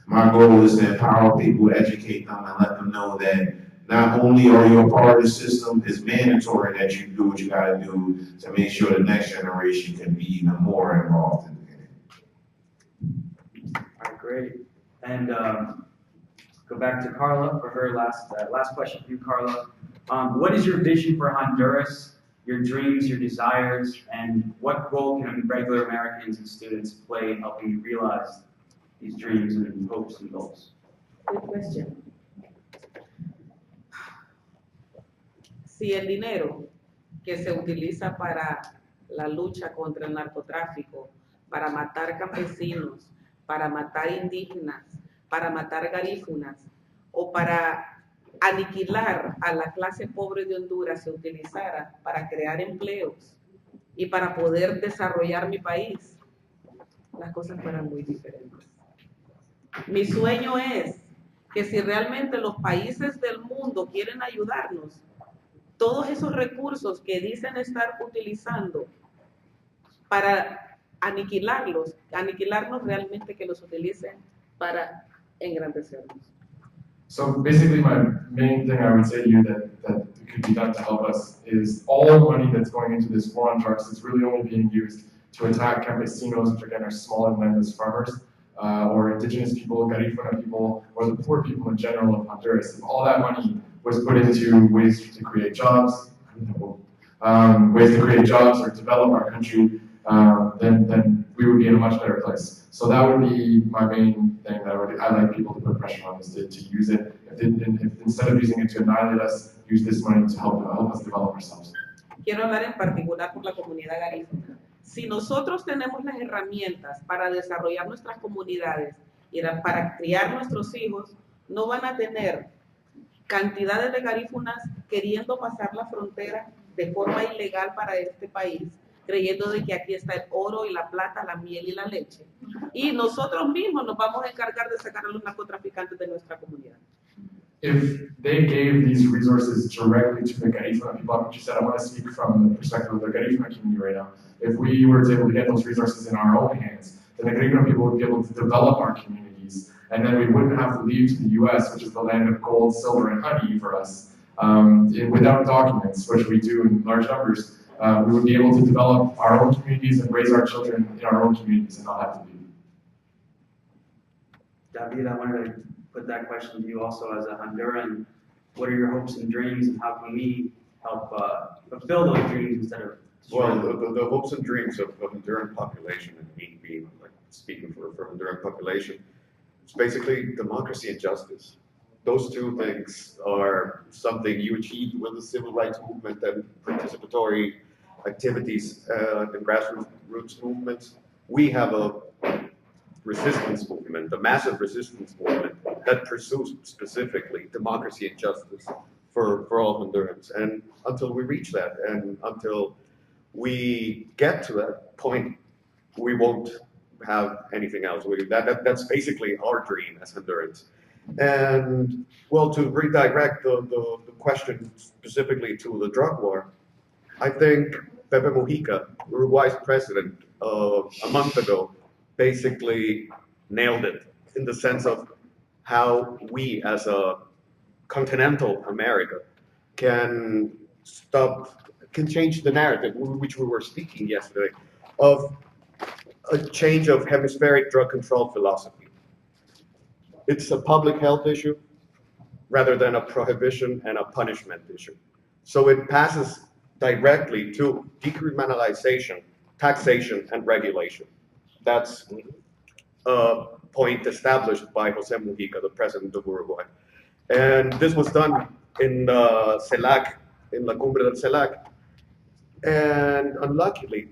My goal is to empower people, educate them, and let them know that not only are you a part of the system, it's mandatory that you do what you gotta do to make sure the next generation can be even more involved in it. All right, great. And go back to Carla for her last question for you, Carla. What is your vision for Honduras, your dreams, your desires, and what role can regular Americans and students play in helping you realize these dreams and hopes and goals? Good question. Si el dinero que se utiliza para la lucha contra el narcotráfico, para matar campesinos, para matar indígenas, para matar garífunas o para aniquilar a la clase pobre de Honduras se utilizara para crear empleos y para poder desarrollar mi país, las cosas fueran muy diferentes. Mi sueño es que si realmente los países del mundo quieren ayudarnos, todos esos recursos que dicen estar utilizando para aniquilarnos realmente que los utilicen para engrandecernos. So basically, my main thing I would say to you that could be done to help us is all the money that's going into this war on drugs is really only being used to attack campesinos, which again are small and landless farmers, or indigenous people, Garifuna people, or the poor people in general of Honduras. If all that money was put into ways to create jobs, or develop our country, then we would be in a much better place. So that would be my main thing that I'd like people to put pressure on is to use it. If instead of using it to annihilate us, use this money to help us develop ourselves. Quiero hablar en particular por la comunidad garífuna. Si nosotros tenemos las herramientas para desarrollar nuestras comunidades y para criar nuestros hijos, no van a tener cantidades de garífunas queriendo pasar la frontera de forma ilegal para este país, creyendo de que aquí está el oro y la plata, la miel y la leche. Y nosotros mismos nos vamos a encargar de sacar a los narcotraficantes de nuestra comunidad. If they gave these resources directly to the Garifuna people, like you said, I want to speak from the perspective of the Garifuna community right now. If we were able to get those resources in our own hands, then the Garifuna people would be able to develop our communities, and then we wouldn't have to leave to the U.S., which is the land of gold, silver, and honey for us, without documents, which we do in large numbers. We would be able to develop our own communities and raise our children in our own communities and not have to leave. David, I wanted to put that question to you also as a Honduran. What are your hopes and dreams, and how can we help fulfill those dreams instead of Well, the hopes and dreams of the Honduran population and me being like speaking for the Honduran population. It's basically democracy and justice. Those two things are something you achieve with the civil rights movement and participatory activities and grassroots movements. We have a resistance movement, a massive resistance movement that pursues specifically democracy and justice for all Hondurans. And until we reach that, and until we get to that point, we won't have anything else. That's basically our dream as Hondurans. And well, to redirect the question specifically to the drug war, I think Pepe Mujica, Uruguay's president, a month ago, basically nailed it in the sense of how we as a continental America can change the narrative, which we were speaking yesterday, of a change of hemispheric drug control philosophy. It's a public health issue rather than a prohibition and a punishment issue. So it passes directly to decriminalization, taxation, and regulation. That's a point established by Jose Mujica, the president of Uruguay. And this was done in CELAC, in La Cumbre del CELAC. And unluckily,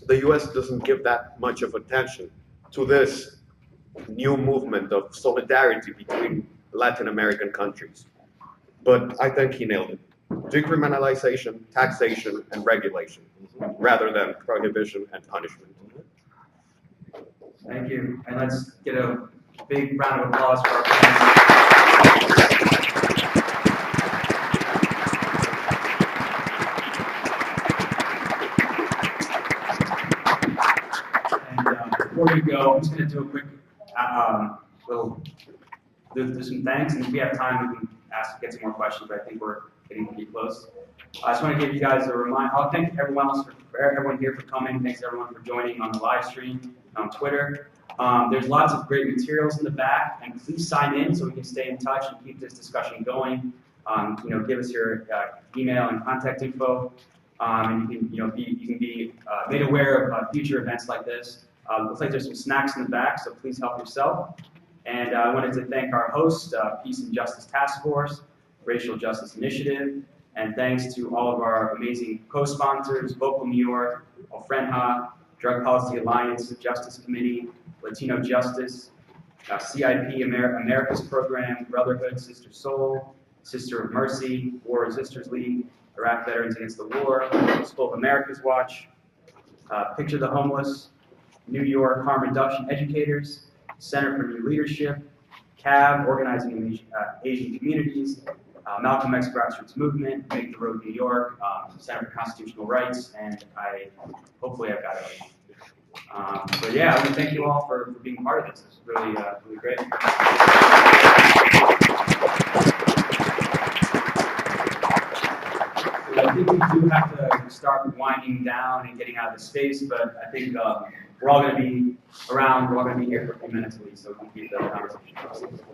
the US doesn't give that much of attention to this new movement of solidarity between Latin American countries. But I think he nailed it. Decriminalization, taxation, and regulation, rather than prohibition and punishment. Thank you. And let's get a big round of applause for our panelists. And before we go, I'm just going to do a quick do some thanks, and if we have time, we can get some more questions, but I think we're getting pretty close. I just want to give you guys a reminder. I'll thank everyone here for coming. Thanks everyone for joining on the live stream on Twitter. There's lots of great materials in the back, and please sign in so we can stay in touch and keep this discussion going. Give us your email and contact info, and you can be made aware of future events like this. Looks like there's some snacks in the back, so please help yourself. And I wanted to thank our host, Peace and Justice Task Force, Racial Justice Initiative, and thanks to all of our amazing co-sponsors, Vocal New York, Ofrenha, Drug Policy Alliance, Justice Committee, Latino Justice, CIP America's Program, Brotherhood, Sister Soul, Sister of Mercy, War Resisters League, Iraq Veterans Against the War, School of America's Watch, Picture the Homeless, New York Harm Reduction Educators, Center for New Leadership, CAB, Organizing in Asian Communities, Malcolm X Grassroots Movement, Make the Road New York, Center for Constitutional Rights, and hopefully I've got it. But yeah, I want to thank you all for being part of this. It's really, really great. I think we do have to start winding down and getting out of the space, but I think we're all going to be around. We're all going to be here for a few minutes at least, so we can keep the conversation going.